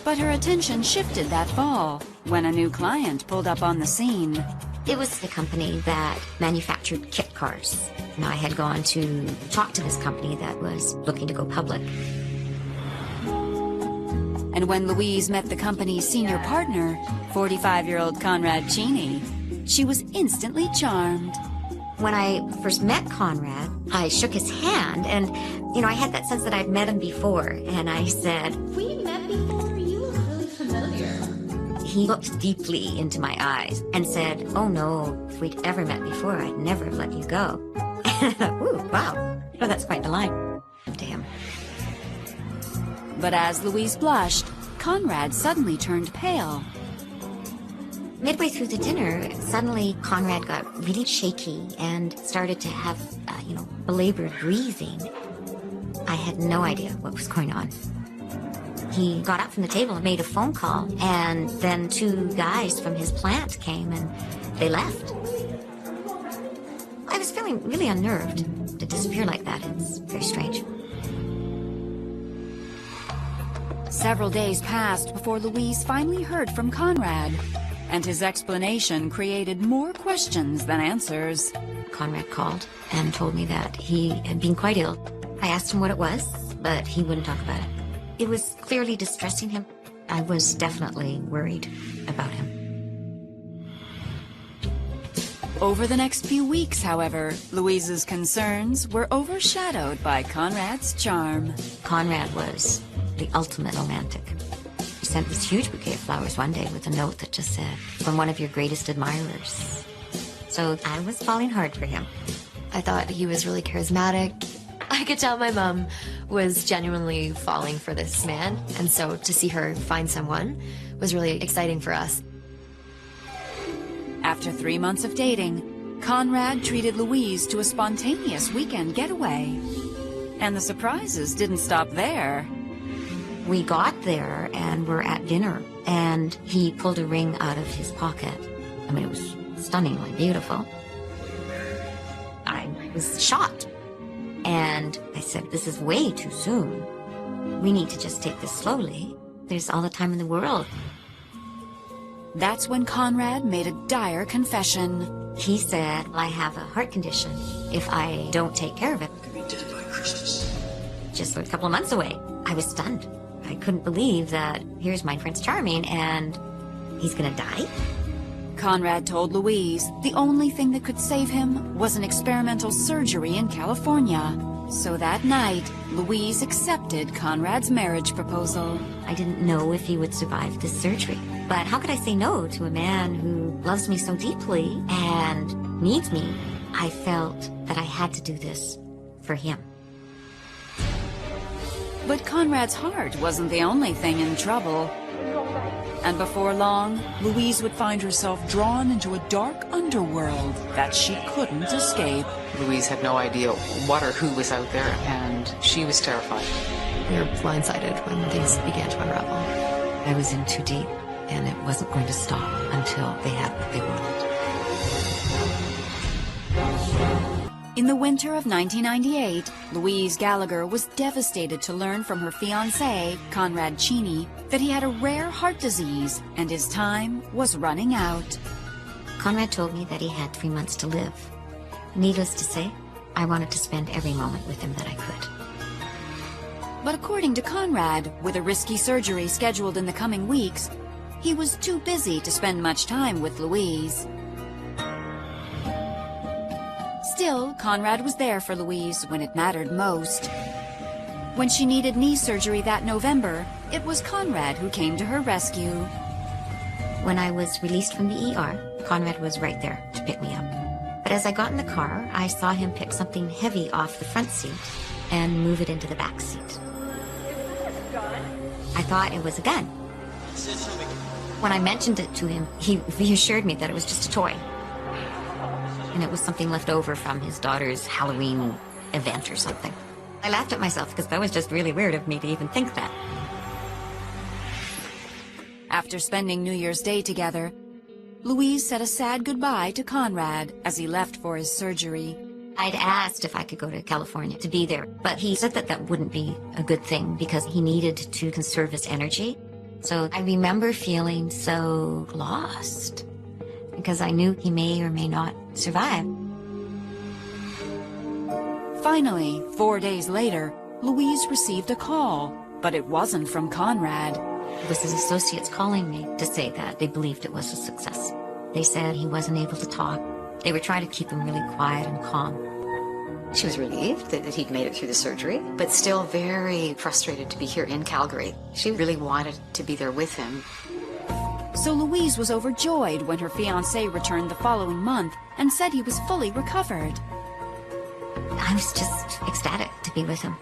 But her attention shifted that fall when a new client pulled up on the scene. It was the company that manufactured kit cars. Now, I had gone to talk to this company that was looking to go public. And when Louise met the company's senior partner, 45-year-old Conrad Cheney, she was instantly charmed. When I first met Conrad, I shook his hand, and, I had that sense that I'd met him before, and I said, "We met before? You look really familiar." He looked deeply into my eyes and said, "Oh no, if we'd ever met before, I'd never have let you go." Ooh, wow. Oh, that's quite the line to him. But as Louise blushed, Conrad suddenly turned pale. Midway through the dinner, suddenly Conrad got really shaky and started to have, belabored breathing. I had no idea what was going on. He got up from the table and made a phone call, and then two guys from his plant came and they left. I was feeling really unnerved. To disappear like that, it's very strange. Several days passed before Louise finally heard from Conrad, and his explanation created more questions than answers. Conrad called and told me that he had been quite ill. I asked him what it was, but he wouldn't talk about it. It was clearly distressing him. I was definitely worried about him. Over the next few weeks, however, Louise's concerns were overshadowed by Conrad's charm. Conrad was the ultimate romantic. He sent this huge bouquet of flowers one day with a note that just said, "From one of your greatest admirers." So I was falling hard for him. I thought he was really charismatic. I could tell my mom was genuinely falling for this man, and so to see her find someone was really exciting for us. After 3 months of dating, Conrad treated Louise to a spontaneous weekend getaway. And the surprises didn't stop there. We got there and were at dinner, and he pulled a ring out of his pocket. I mean, it was stunningly beautiful. I was shocked. And I said, "This is way too soon. We need to just take this slowly. There's all the time in the world." That's when Conrad made a dire confession. He said, "I have a heart condition. If I don't take care of it, I'll be dead by Christmas." Just a couple of months away. I was stunned. I couldn't believe that here's my Prince Charming and he's gonna die. Conrad told Louise the only thing that could save him was an experimental surgery in California. So that night, Louise accepted Conrad's marriage proposal. I didn't know if he would survive this surgery. But how could I say no to a man who loves me so deeply and needs me? I felt that I had to do this for him. But Conrad's heart wasn't the only thing in trouble. And before long, Louise would find herself drawn into a dark underworld that she couldn't escape. Louise had no idea what or who was out there, and and she was terrified. We were blindsided when things began to unravel. I was in too deep, and it wasn't going to stop until they had what they wanted. In the winter of 1998, Louise Gallagher was devastated to learn from her fiancé, Conrad Cheney, that he had a rare heart disease and his time was running out. Conrad told me that he had 3 months to live. Needless to say, I wanted to spend every moment with him that I could. But according to Conrad, with a risky surgery scheduled in the coming weeks, he was too busy to spend much time with Louise. Still, Conrad was there for Louise when it mattered most. When she needed knee surgery that November, it was Conrad who came to her rescue. When I was released from the ER, Conrad was right there to pick me up. But as I got in the car, I saw him pick something heavy off the front seat and move it into the back seat. I thought it was a gun. When I mentioned it to him, he reassured me that it was just a toy. And it was something left over from his daughter's Halloween event or something. I laughed at myself because that was just really weird of me to even think that. After spending New Year's Day together, Louise said a sad goodbye to Conrad as he left for his surgery. I'd asked if I could go to California to be there, but he said that that wouldn't be a good thing because he needed to conserve his energy. So I remember feeling so lost because I knew he may or may not survive. Finally, 4 days later, Louise received a call, but it wasn't from Conrad. It was his associates calling me to say that they believed it was a success. They said he wasn't able to talk. They were trying to keep him really quiet and calm. She was relieved that he'd made it through the surgery, but still very frustrated to be here in Calgary. She really wanted to be there with him. So Louise was overjoyed when her fiancé returned the following month and said he was fully recovered. I was just ecstatic to be with him.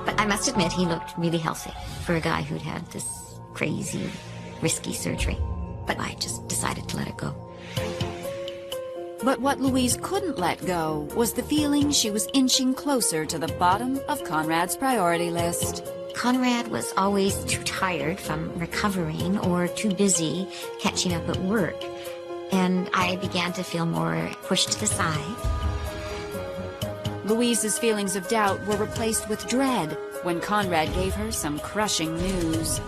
But I must admit, he looked really healthy for a guy who'd had this crazy, risky surgery. But I just decided to let it go. But what Louise couldn't let go was the feeling she was inching closer to the bottom of Conrad's priority list. Conrad was always too tired from recovering or too busy catching up at work. And I began to feel more pushed to the side. Louise's feelings of doubt were replaced with dread when Conrad gave her some crushing news.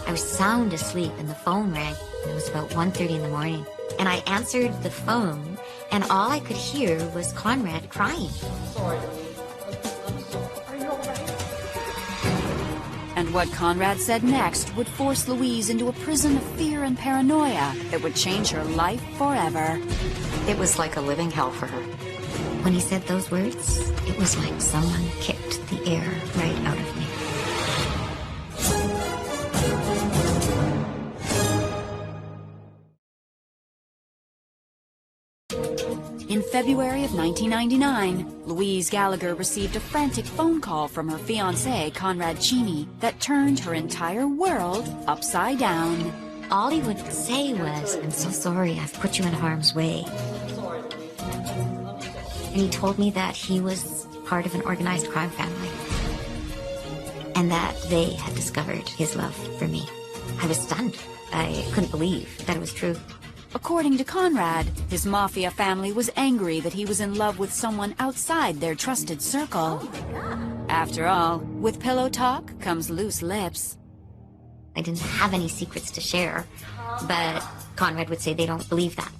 I was sound asleep and the phone rang. It was about 1:30 in the morning. And I answered the phone, and all I could hear was Conrad crying. And what Conrad said next would force Louise into a prison of fear and paranoia that would change her life forever. It was like a living hell for her. When he said those words, it was like someone kicked the air right out of me. In February of 1999, Louise Gallagher received a frantic phone call from her fiancé, Conrad Cheney, that turned her entire world upside down. All he would say was, "I'm so sorry, I've put you in harm's way." And he told me that he was part of an organized crime family and that they had discovered his love for me. I was stunned. I couldn't believe that it was true. According to Conrad, his mafia family was angry that he was in love with someone outside their trusted circle. After all, with pillow talk comes loose lips. I didn't have any secrets to share, but Conrad would say they don't believe that.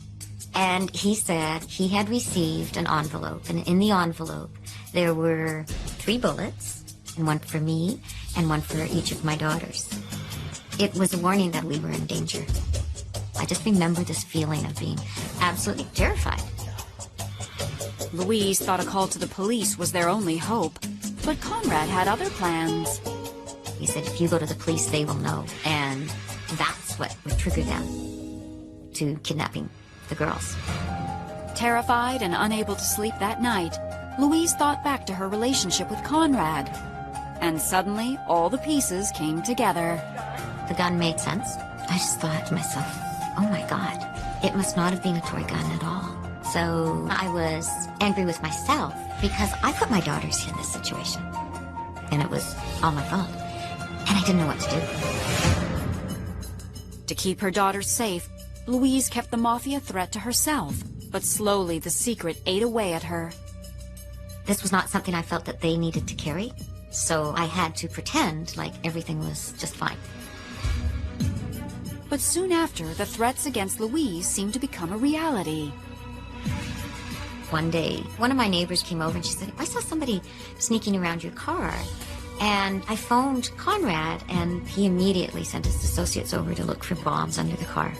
And he said he had received an envelope, and in the envelope there were 3 bullets, and one for me, and one for each of my daughters. It was a warning that we were in danger. I just remember this feeling of being absolutely terrified. Louise thought a call to the police was their only hope, but Conrad had other plans. He said, if you go to the police, they will know, and that's what would trigger them to kidnapping the girls. Terrified and unable to sleep that night, Louise thought back to her relationship with Conrad. And suddenly, all the pieces came together. The gun made sense. I just thought to myself, oh my God, it must not have been a toy gun at all. So I was angry with myself because I put my daughters in this situation. and it was all my fault. And I didn't know what to do. To keep her daughter safe, Louise kept the mafia threat to herself, but slowly the secret ate away at her. This was not something I felt that they needed to carry, so I had to pretend like everything was just fine. But soon after, the threats against Louise seemed to become a reality. One day, one of my neighbors came over and she said, I saw somebody sneaking around your car. And I phoned Conrad, and he immediately sent his associates over to look for bombs under the car.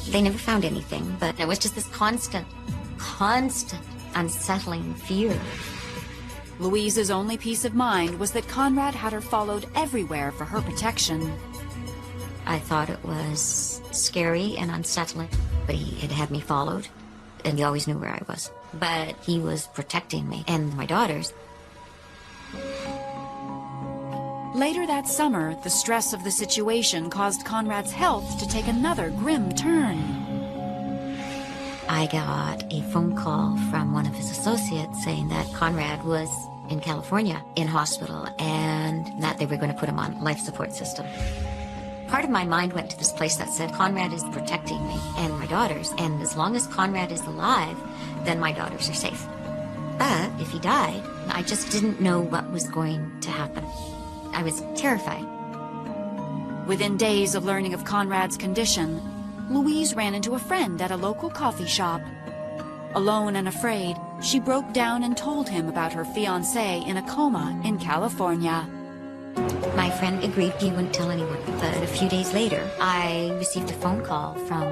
They never found anything, but it was just this constant, unsettling fear. Louise's only peace of mind was that Conrad had her followed everywhere for her protection. I thought it was scary and unsettling, but he had me followed, and he always knew where I was. But he was protecting me and my daughters. Later that summer, the stress of the situation caused Conrad's health to take another grim turn. I got a phone call from one of his associates saying that Conrad was in California in hospital and that they were going to put him on life support system. Part of my mind went to this place that said, Conrad is protecting me and my daughters, and as long as Conrad is alive, then my daughters are safe. But if he died, I just didn't know what was going to happen. I was terrified. Within days of learning of Conrad's condition, Louise ran into a friend at a local coffee shop. Alone and afraid, she broke down and told him about her fiancé in a coma in California. My friend agreed he wouldn't tell anyone, but a few days later, I received a phone call from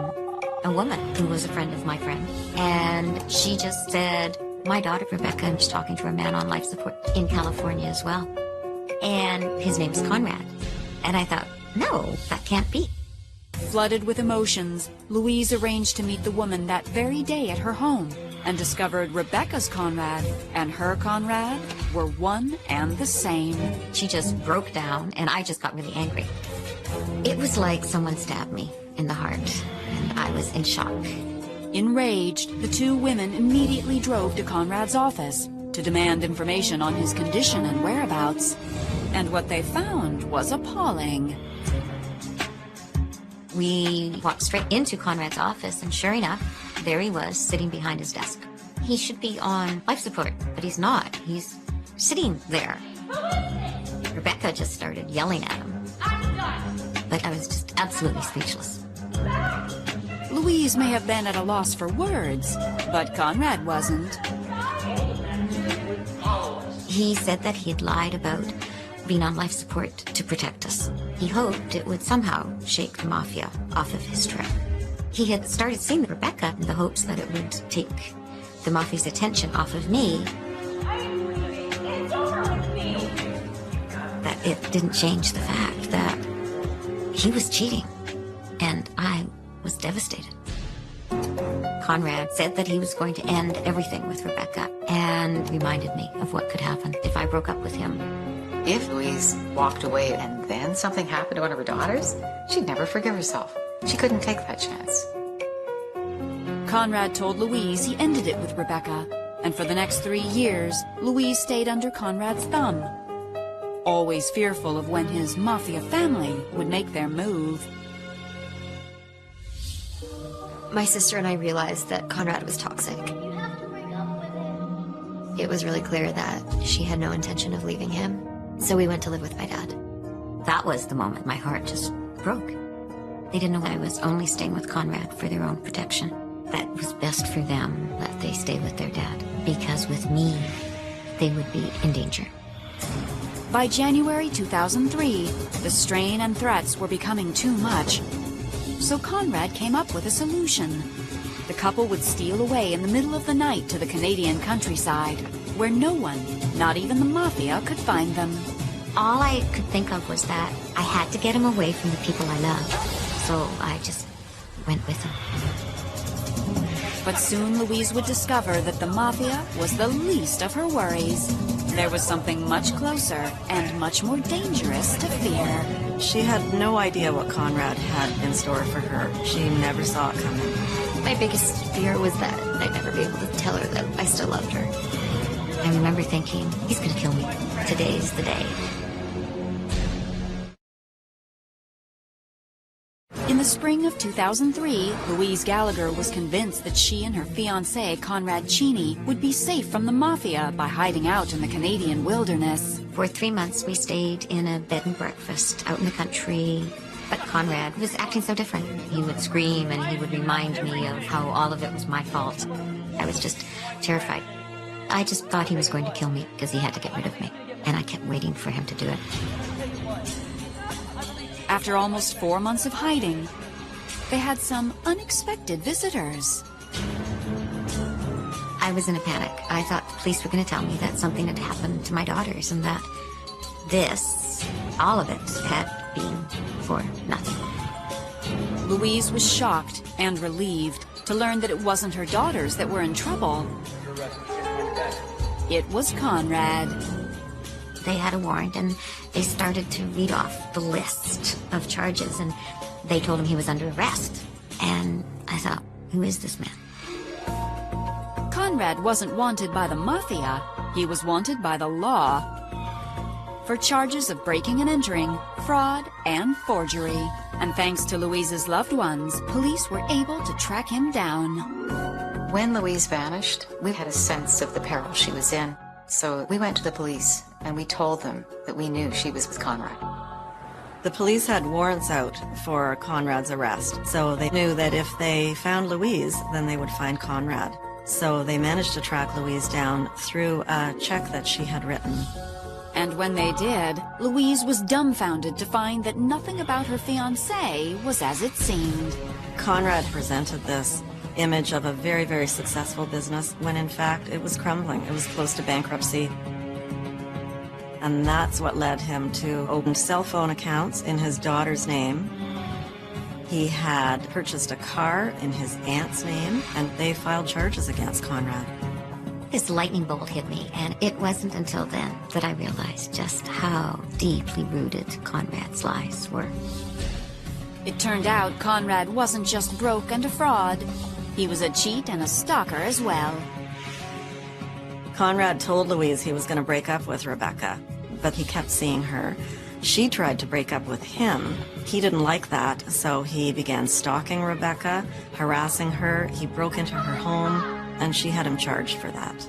a woman who was a friend of my friend, and she just said, my daughter Rebecca is talking to a man on life support in California as well. And his name's Conrad. And I thought, no, that can't be. Flooded with emotions, Louise arranged to meet the woman that very day at her home and discovered Rebecca's Conrad and her Conrad were one and the same. She just broke down, and I just got really angry. It was like someone stabbed me in the heart, and I was in shock. Enraged, the two women immediately drove to Conrad's office to demand information on his condition and whereabouts. And what they found was appalling. We walked straight into Conrad's office, and sure enough, there he was, sitting behind his desk. He should be on life support, but he's not. He's sitting there. Rebecca just started yelling at him. But I was just absolutely speechless. Louise may have been at a loss for words, but Conrad wasn't. He said that he had lied about being on life support to protect us. He hoped it would somehow shake the mafia off of his trail. He had started seeing Rebecca in the hopes that it would take the mafia's attention off of me. That it didn't change the fact that he was cheating, and I was devastated. Conrad said that he was going to end everything with Rebecca and reminded me of what could happen if I broke up with him. If Louise walked away and then something happened to one of her daughters, she'd never forgive herself. She couldn't take that chance. Conrad told Louise he ended it with Rebecca, and for the next 3 years, Louise stayed under Conrad's thumb, always fearful of when his mafia family would make their move. My sister and I realized that Conrad was toxic. It was really clear that she had no intention of leaving him, so we went to live with my dad. That was the moment my heart just broke. They didn't know I was only staying with Conrad for their own protection. That was best for them that they stay with their dad, because with me, they would be in danger. By January 2003, the strain and threats were becoming too much. So Conrad came up with a solution. The couple would steal away in the middle of the night to the Canadian countryside, where no one, not even the mafia, could find them. All I could think of was that I had to get him away from the people I loved, so I just went with him. But soon Louise would discover that the mafia was the least of her worries. There was something much closer and much more dangerous to fear. She had no idea what Conrad had in store for her. She never saw it coming. My biggest fear was that I'd never be able to tell her that I still loved her. I remember thinking, he's going to kill me. Today's the day. In the spring of 2003, Louise Gallagher was convinced that she and her fiancé, Conrad Cheney, would be safe from the mafia by hiding out in the Canadian wilderness. For 3 months, we stayed in a bed and breakfast out in the country. But Conrad was acting so different. He would scream and he would remind me of how all of it was my fault. I was just terrified. I just thought he was going to kill me because he had to get rid of me. And I kept waiting for him to do it. After almost 4 months of hiding, they had some unexpected visitors. I was in a panic. I thought the police were going to tell me that something had happened to my daughters and that this, all of it, had been for nothing. Louise was shocked and relieved to learn that it wasn't her daughters that were in trouble. It was Conrad. They had a warrant and they started to read off the list of charges and they told him he was under arrest. And I thought, who is this man? Conrad wasn't wanted by the mafia. He was wanted by the law for charges of breaking and entering, fraud, and forgery. And thanks to Louise's loved ones, police were able to track him down. When Louise vanished, we had a sense of the peril she was in. So we went to the police and we told them that we knew she was with Conrad. The police had warrants out for Conrad's arrest, so they knew that if they found Louise, then they would find Conrad. So they managed to track Louise down through a check that she had written. And when they did, Louise was dumbfounded to find that nothing about her fiancé was as it seemed. Conrad presented this image of a very, very successful business when in fact it was crumbling. It was close to bankruptcy. And that's what led him to open cell phone accounts in his daughter's name. He had purchased a car in his aunt's name, and they filed charges against Conrad. This lightning bolt hit me, and it wasn't until then that I realized just how deeply rooted Conrad's lies were. It turned out Conrad wasn't just broke and a fraud. He was a cheat and a stalker as well. Conrad told Louise he was going to break up with Rebecca, but he kept seeing her. She tried to break up with him. He didn't like that, so he began stalking Rebecca, harassing her. He broke into her home, and she had him charged for that.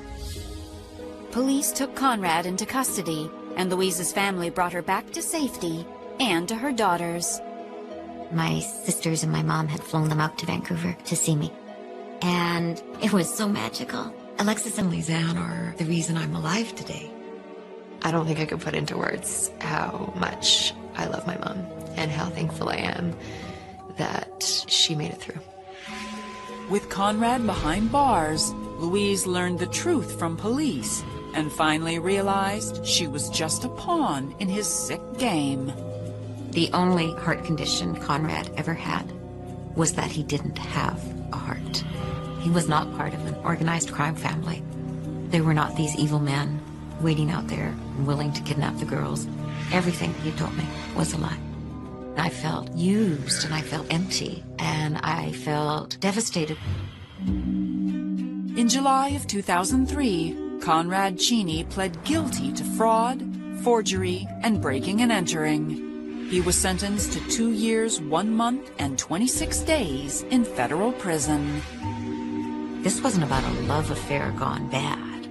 Police took Conrad into custody, and Louise's family brought her back to safety and to her daughters. My sisters and my mom had flown them out to Vancouver to see me. And it was so magical. Alexis and Lisanne are the reason I'm alive today. I don't think I could put into words how much I love my mom and how thankful I am that she made it through. With Conrad behind bars, Louise learned the truth from police and finally realized she was just a pawn in his sick game. The only heart condition Conrad ever had was that he didn't have a heart. He was not part of an organized crime family. There were not these evil men waiting out there willing to kidnap the girls. Everything he told me was a lie. I felt used and I felt empty and I felt devastated. In July of 2003, Conrad Cheney pled guilty to fraud, forgery, and breaking and entering. He was sentenced to 2 years, 1 month, and 26 days in federal prison. This wasn't about a love affair gone bad.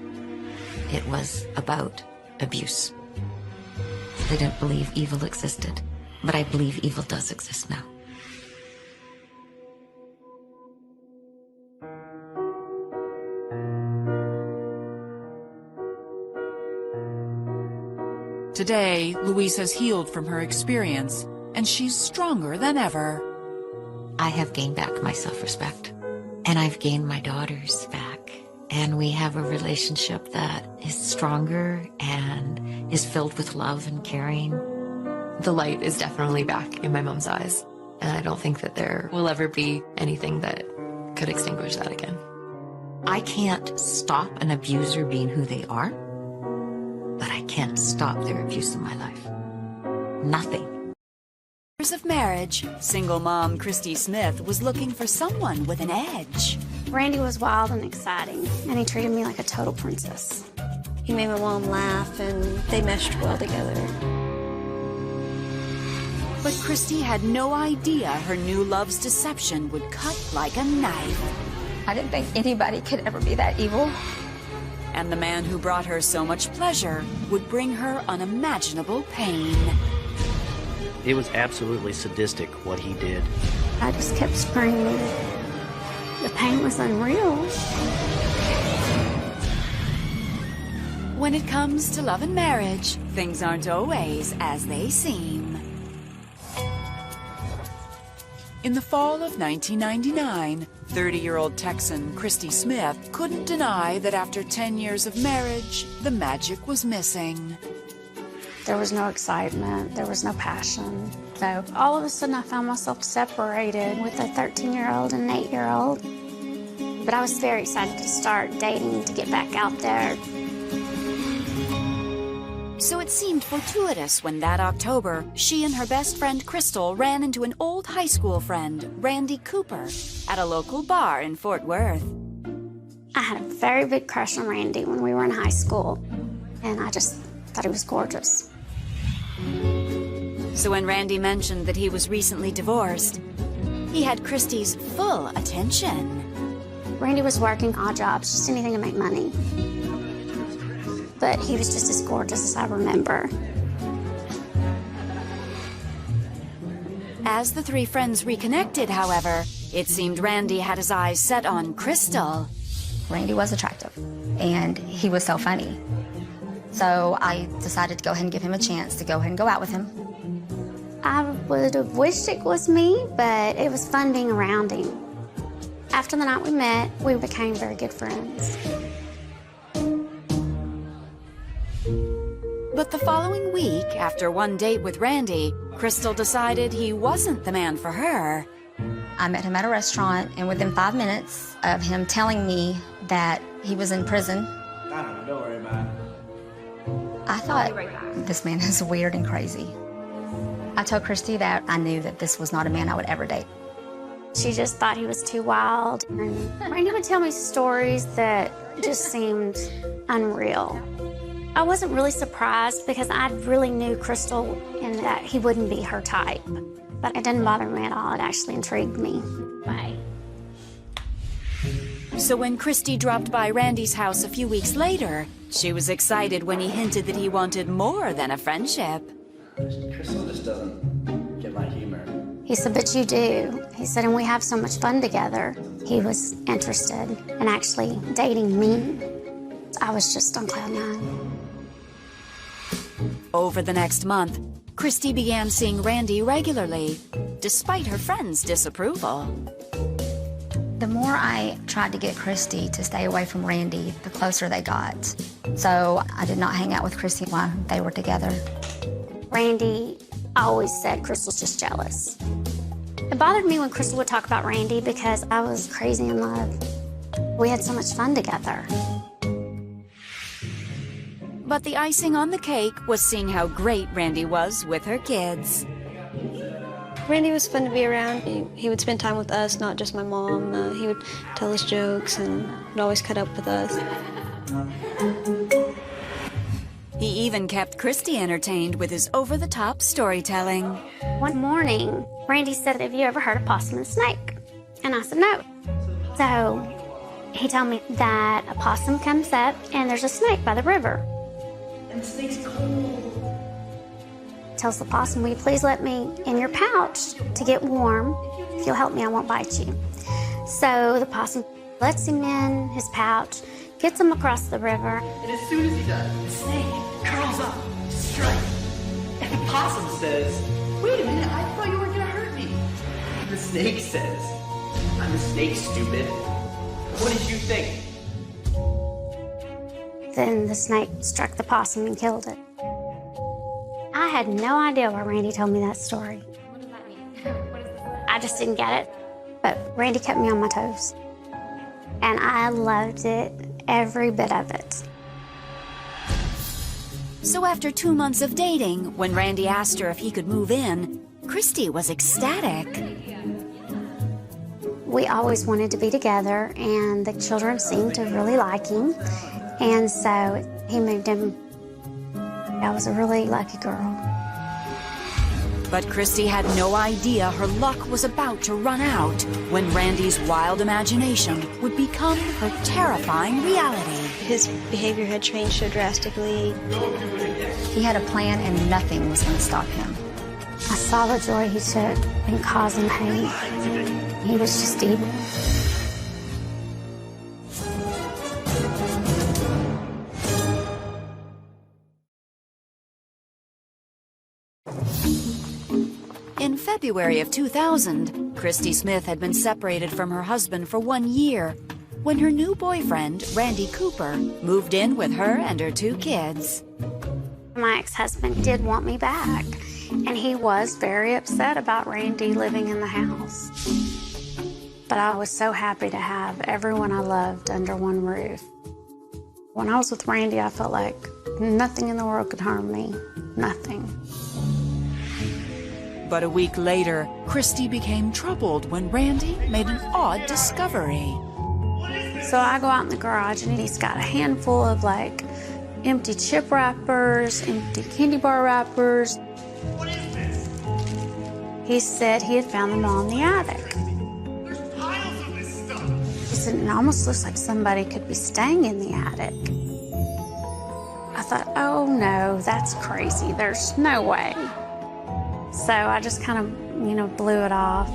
It was about abuse. I didn't believe evil existed, but I believe evil does exist now. Today, Louise has healed from her experience, and she's stronger than ever. I have gained back my self-respect, and I've gained my daughters back, and we have a relationship that is stronger and is filled with love and caring. The light is definitely back in my mom's eyes, and I don't think that there will ever be anything that could extinguish that again. I can't stop an abuser being who they are, but I can't stop their abuse in my life. Nothing. Years of marriage, single mom Christy Smith was looking for someone with an edge. Randy was wild and exciting, and he treated me like a total princess. He made my mom laugh, and they meshed well together. But Christy had no idea her new love's deception would cut like a knife. I didn't think anybody could ever be that evil. And the man who brought her so much pleasure would bring her unimaginable pain. It was absolutely sadistic what he did. I just kept screaming. The pain was unreal. When it comes to love and marriage, things aren't always as they seem. In the fall of 1999, 30-year-old Texan Christy Smith couldn't deny that after 10 years of marriage, the magic was missing. There was no excitement. There was no passion. So all of a sudden, I found myself separated with a 13-year-old and an 8-year-old. But I was very excited to start dating, to get back out there. So it seemed fortuitous when that October, she and her best friend Crystal ran into an old high school friend, Randy Cooper, at a local bar in Fort Worth. I had a very big crush on Randy when we were in high school, and I just thought he was gorgeous. So when Randy mentioned that he was recently divorced, he had Christy's full attention. Randy was working odd jobs, just anything to make money. But he was just as gorgeous as I remember. As the three friends reconnected, however, it seemed Randy had his eyes set on Crystal. Randy was attractive, and he was so funny. So I decided to go ahead and give him a chance to go ahead and go out with him. I would have wished it was me, but it was fun being around him. After the night we met, we became very good friends. But the following week, after one date with Randy, Crystal decided he wasn't the man for her. I met him at a restaurant, and within 5 minutes of him telling me that he was in prison, Don't worry about it. I thought, this man is weird and crazy. I told Christy that I knew that this was not a man I would ever date. She just thought he was too wild. And Randy would tell me stories that just seemed unreal. I wasn't really surprised because I really knew Crystal and that he wouldn't be her type. But it didn't bother me at all. It actually intrigued me. Bye. So when Christy dropped by Randy's house a few weeks later, she was excited when he hinted that he wanted more than a friendship. Crystal just doesn't get my humor. He said, but you do. He said, and we have so much fun together. He was interested in actually dating me. I was just on cloud nine. Over the next month, Christy began seeing Randy regularly, despite her friends' disapproval. The more I tried to get Christy to stay away from Randy, the closer they got. So I did not hang out with Christy while they were together. Randy always said Crystal's just jealous. It bothered me when Crystal would talk about Randy because I was crazy in love. We had so much fun together. But the icing on the cake was seeing how great Randy was with her kids. Randy was fun to be around. He would spend time with us, not just my mom. He would tell us jokes and would always cut up with us. He even kept Christy entertained with his over-the-top storytelling. One morning, Randy said, have you ever heard of possum and snake? And I said, no. So he told me that a possum comes up and there's a snake by the river. And the snake's cold. Tells the possum, will you please let me in your pouch to get warm? If you'll help me, I won't bite you. So the possum lets him in his pouch, gets him across the river. And as soon as he does, the snake curls up to strike. And the possum says, wait a minute, I thought you were gonna hurt me. And the snake says, I'm a snake, stupid. What did you think? Then the snake struck the possum and killed it. I had no idea why Randy told me that story. What does that mean? I just didn't get it. But Randy kept me on my toes. And I loved it, every bit of it. So after 2 months of dating, when Randy asked her if he could move in, Christy was ecstatic. We always wanted to be together, and the children seemed to really like him. And so he moved in. I was a really lucky girl. But Christy had no idea her luck was about to run out when Randy's wild imagination would become her terrifying reality. His behavior had changed so drastically. He had a plan and nothing was going to stop him. I saw the joy he took in causing pain. He was just evil. In February of 2000, Christy Smith had been separated from her husband for 1 year when her new boyfriend, Randy Cooper, moved in with her and her 2 kids. My ex-husband did want me back, and he was very upset about Randy living in the house. But I was so happy to have everyone I loved under one roof. When I was with Randy, I felt like nothing in the world could harm me. Nothing. But a week later, Christy became troubled when Randy made an odd discovery. So I go out in the garage, and he's got a handful of, like, empty chip wrappers, empty candy bar wrappers. What is this? He said he had found them all in the attic. There's piles of this stuff. He said, it almost looks like somebody could be staying in the attic. I thought, oh no, that's crazy. There's no way. So I just kind of, blew it off.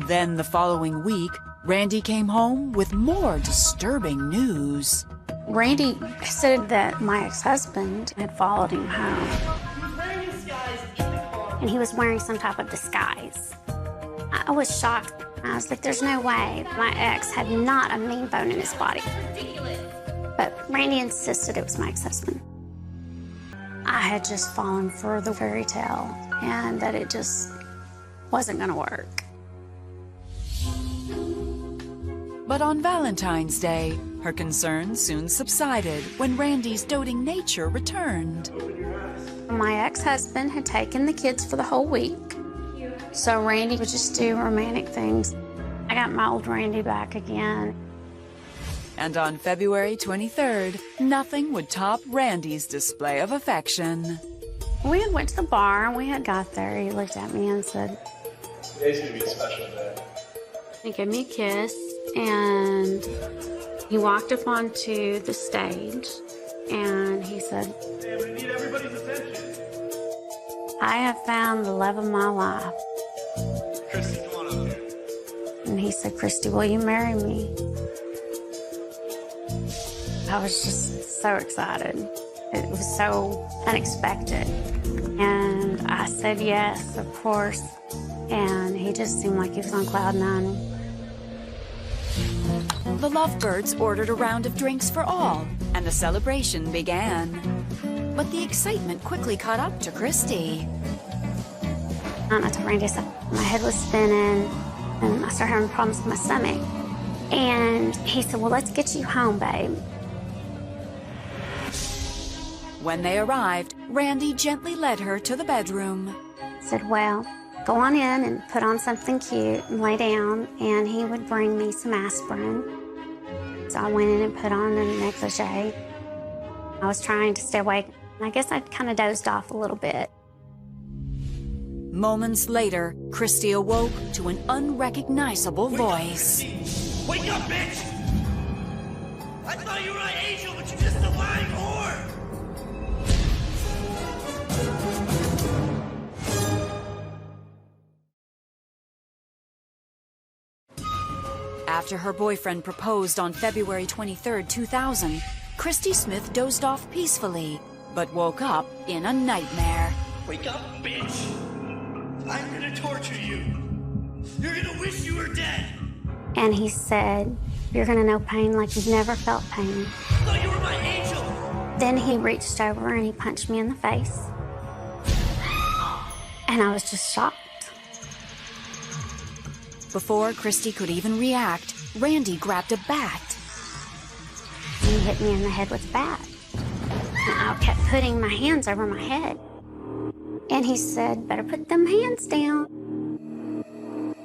Then the following week, Randy came home with more disturbing news. Randy said that my ex-husband had followed him home. And he was wearing some type of disguise. I was shocked. I was like, there's no way. My ex had not a mean bone in his body. But Randy insisted it was my ex-husband. I had just fallen for the fairy tale and that it just wasn't going to work. But on Valentine's Day, her concerns soon subsided when Randy's doting nature returned. My ex-husband had taken the kids for the whole week, so Randy would just do romantic things. I got my old Randy back again. And on February 23rd, nothing would top Randy's display of affection. We had went to the bar, and we had got there. He looked at me and said, Today's gonna be a special day. he gave me a kiss, and he walked up onto the stage, and he said, Hey, I'm gonna need everybody's attention. I have found the love of my life. Christy, come on up here. And he said, Christy, will you marry me? I was just so excited. It was so unexpected. And I said yes, of course. And he just seemed like he was on cloud 9. The lovebirds ordered a round of drinks for all, and the celebration began. But the excitement quickly caught up to Christy. I told Randy, I said, my head was spinning, and I started having problems with my stomach. And he said, well, let's get you home, babe. When they arrived, Randy gently led her to the bedroom. I said, well, go on in and put on something cute and lay down, and he would bring me some aspirin. So I went in and put on a negligee. I was trying to stay awake. I guess I kind of dozed off a little bit. Moments later, Christy awoke to an unrecognizable voice. Wake up, bitch! I thought you were my angel, but you're just a lying whore! After her boyfriend proposed on February 23, 2000, Christy Smith dozed off peacefully, but woke up in a nightmare. Wake up, bitch! I'm gonna torture you! You're gonna wish you were dead! And he said, you're gonna know pain like you've never felt pain. I thought you were my angel! Then he reached over and he punched me in the face. And I was just shocked. Before Christy could even react, Randy grabbed a bat. He hit me in the head with a bat. And I kept putting my hands over my head. And he said, better put them hands down.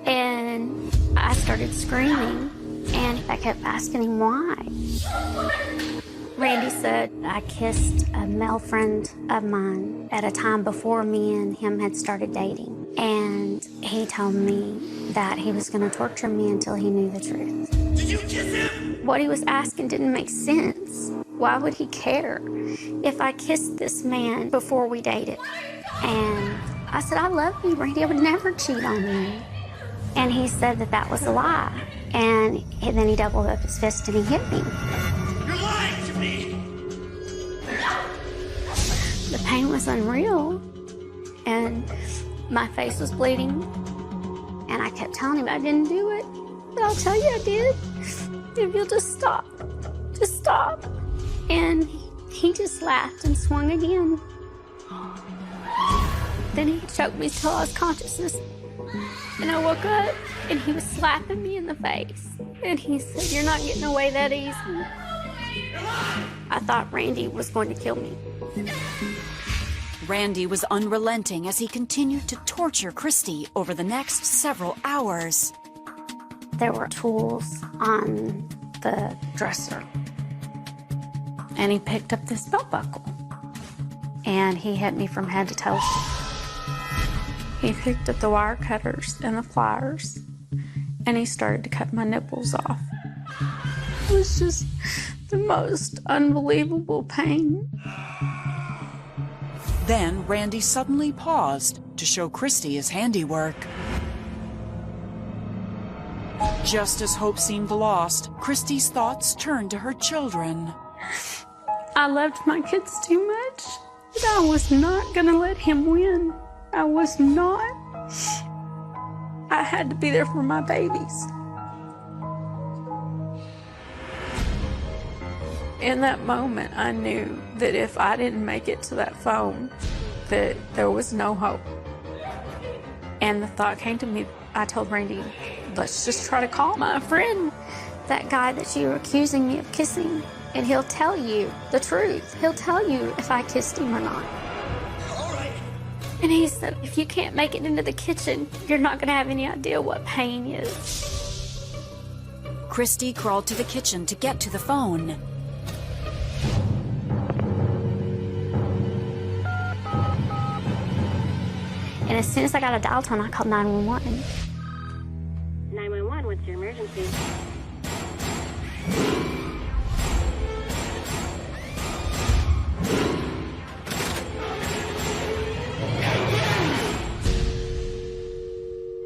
And I started screaming. And I kept asking him why. Randy said, I kissed a male friend of mine at a time before me and him had started dating. And he told me that he was going to torture me until he knew the truth. Did you kiss him? What he was asking didn't make sense. Why would he care if I kissed this man before we dated? And I said, I love you, Randy. I would never cheat on you. And he said that that was a lie. And then he doubled up his fist and he hit me. You're lying to me! The pain was unreal. And my face was bleeding. And I kept telling him I didn't do it. But I'll tell you I did. If you'll just stop. Just stop. And he just laughed and swung again. Then he choked me till I was consciousness. And I woke up and he was slapping me in the face. And he said, you're not getting away that easy. I thought Randy was going to kill me. Randy was unrelenting as he continued to torture Christy over the next several hours. There were tools on the dresser. And he picked up this belt buckle. And he hit me from head to toe. He picked up the wire cutters and the pliers. And he started to cut my nipples off. It was just the most unbelievable pain. Then Randy suddenly paused to show Christy his handiwork. Just as hope seemed lost, Christy's thoughts turned to her children. I loved my kids too much. But I was not gonna let him win. I was not. I had to be there for my babies. In that moment, I knew that if I didn't make it to that phone, that there was no hope. And the thought came to me, I told Randy, let's just try to call my friend, that guy that you were accusing me of kissing, and he'll tell you the truth. He'll tell you if I kissed him or not. And he said, if you can't make it into the kitchen, you're not gonna have any idea what pain is. Christy crawled to the kitchen to get to the phone. And as soon as I got a dial tone, I called 911. 911, what's your emergency?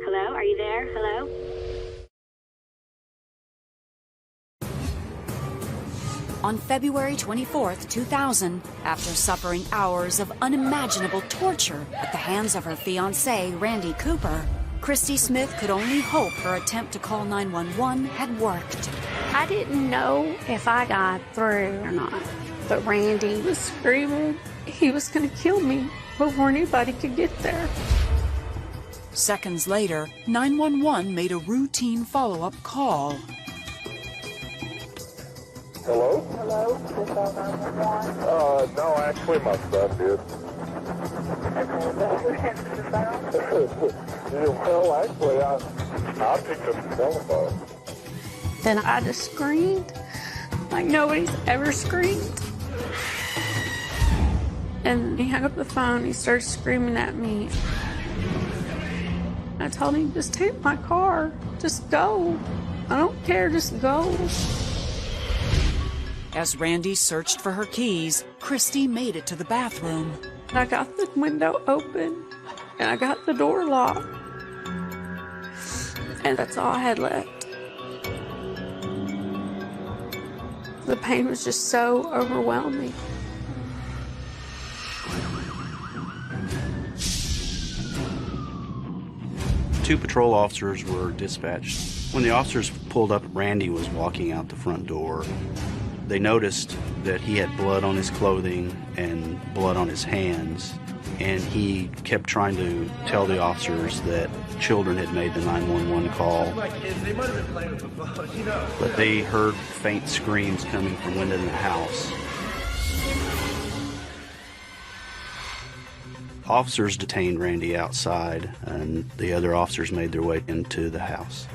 Hello, are you there? Hello? On February 24th, 2000, after suffering hours of unimaginable torture at the hands of her fiancé, Randy Cooper, Christy Smith could only hope her attempt to call 911 had worked. I didn't know if I got through or not, but Randy was screaming he was gonna kill me before anybody could get there. Seconds later, 911 made a routine follow-up call. Hello? Hello? No, actually my son did. Well, actually, I picked up the telephone. Then I just screamed like nobody's ever screamed. And he hung up the phone, he started screaming at me. I told him, just take my car, just go. I don't care, just go. As Randy searched for her keys, Christy made it to the bathroom. I got the window open, and I got the door locked. And that's all I had left. The pain was just so overwhelming. Two patrol officers were dispatched. When the officers pulled up, Randy was walking out the front door. They noticed that he had blood on his clothing and blood on his hands, and he kept trying to tell the officers that children had made the 911 call. They might have been playing with the phone, you know. But they heard faint screams coming from within the house. Officers detained Randy outside, and the other officers made their way into the house.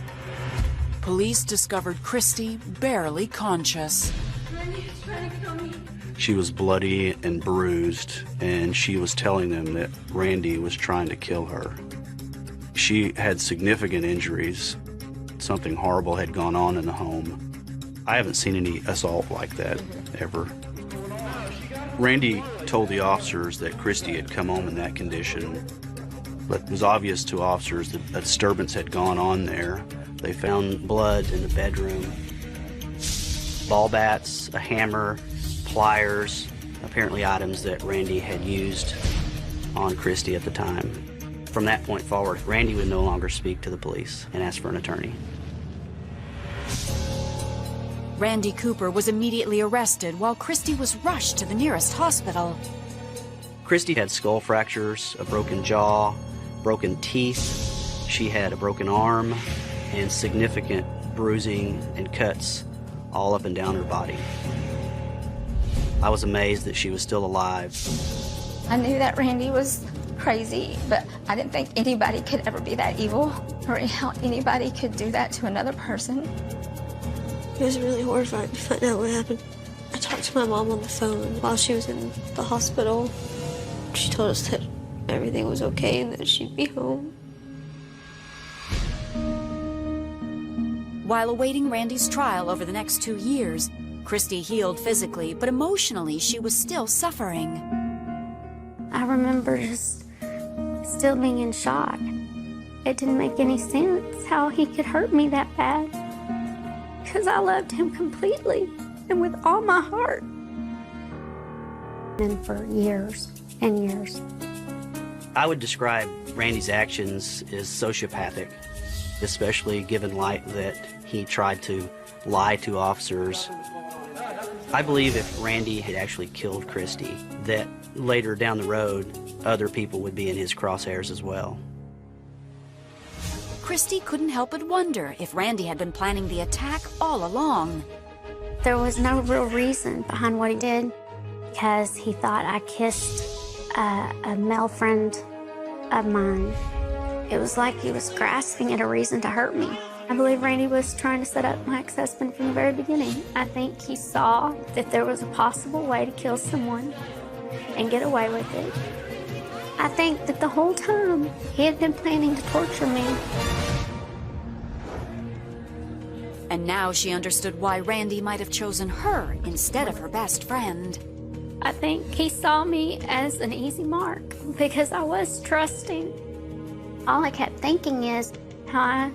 police discovered Christy barely conscious. Randy's trying to kill me. She was bloody and bruised, and she was telling them that Randy was trying to kill her. She had significant injuries. Something horrible had gone on in the home. I haven't seen any assault like that ever. Randy told the officers that Christy had come home in that condition, but it was obvious to officers that a disturbance had gone on there. They found blood in the bedroom, ball bats, a hammer, pliers, apparently items that Randy had used on Christy at the time. From that point forward, Randy would no longer speak to the police and ask for an attorney. Randy Cooper was immediately arrested while Christy was rushed to the nearest hospital. Christy had skull fractures, a broken jaw, broken teeth. She had a broken arm and significant bruising and cuts all up and down her body. I was amazed that she was still alive. I knew that Randy was crazy, but I didn't think anybody could ever be that evil or how anybody could do that to another person. It was really horrifying to find out what happened. I talked to my mom on the phone while she was in the hospital. She told us that everything was okay and that she'd be home. While awaiting Randy's trial over the next 2 years, Christy healed physically, but emotionally she was still suffering. I remember just still being in shock. It didn't make any sense how he could hurt me that bad. Because I loved him completely and with all my heart. And for years and years. I would describe Randy's actions as sociopathic, especially given light that he tried to lie to officers. I believe if Randy had actually killed Christy, that later down the road, other people would be in his crosshairs as well. Christy couldn't help but wonder if Randy had been planning the attack all along. There was no real reason behind what he did because he thought I kissed a male friend of mine. It was like he was grasping at a reason to hurt me. I believe Randy was trying to set up my ex-husband from the very beginning. I think he saw that there was a possible way to kill someone and get away with it. I think that the whole time he had been planning to torture me. And now she understood why Randy might have chosen her instead of her best friend. I think he saw me as an easy mark because I was trusting. All I kept thinking is how I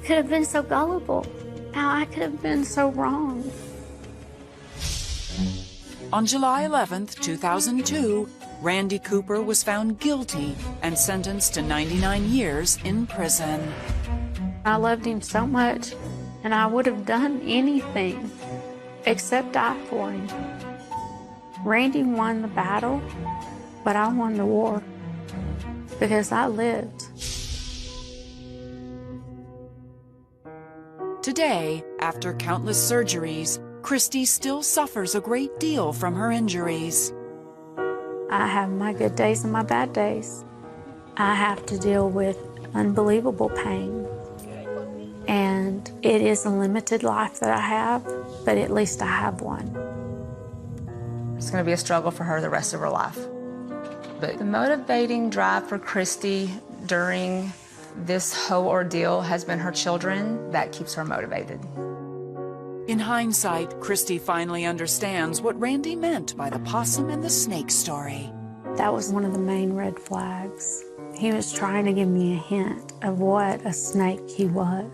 could have been so gullible, how I could have been so wrong. On July 11th, 2002, Randy Cooper was found guilty and sentenced to 99 years in prison. I loved him so much, and I would have done anything except die for him. Randy won the battle, but I won the war because I lived. Today, after countless surgeries, Christy still suffers a great deal from her injuries. I have my good days and my bad days. I have to deal with unbelievable pain. And it is a limited life that I have, but at least I have one. It's going to be a struggle for her the rest of her life. But the motivating drive for Christy during this whole ordeal has been her children. That keeps her motivated. In hindsight, Christy finally understands what Randy meant by the possum and the snake story. That was one of the main red flags. He was trying to give me a hint of what a snake he was.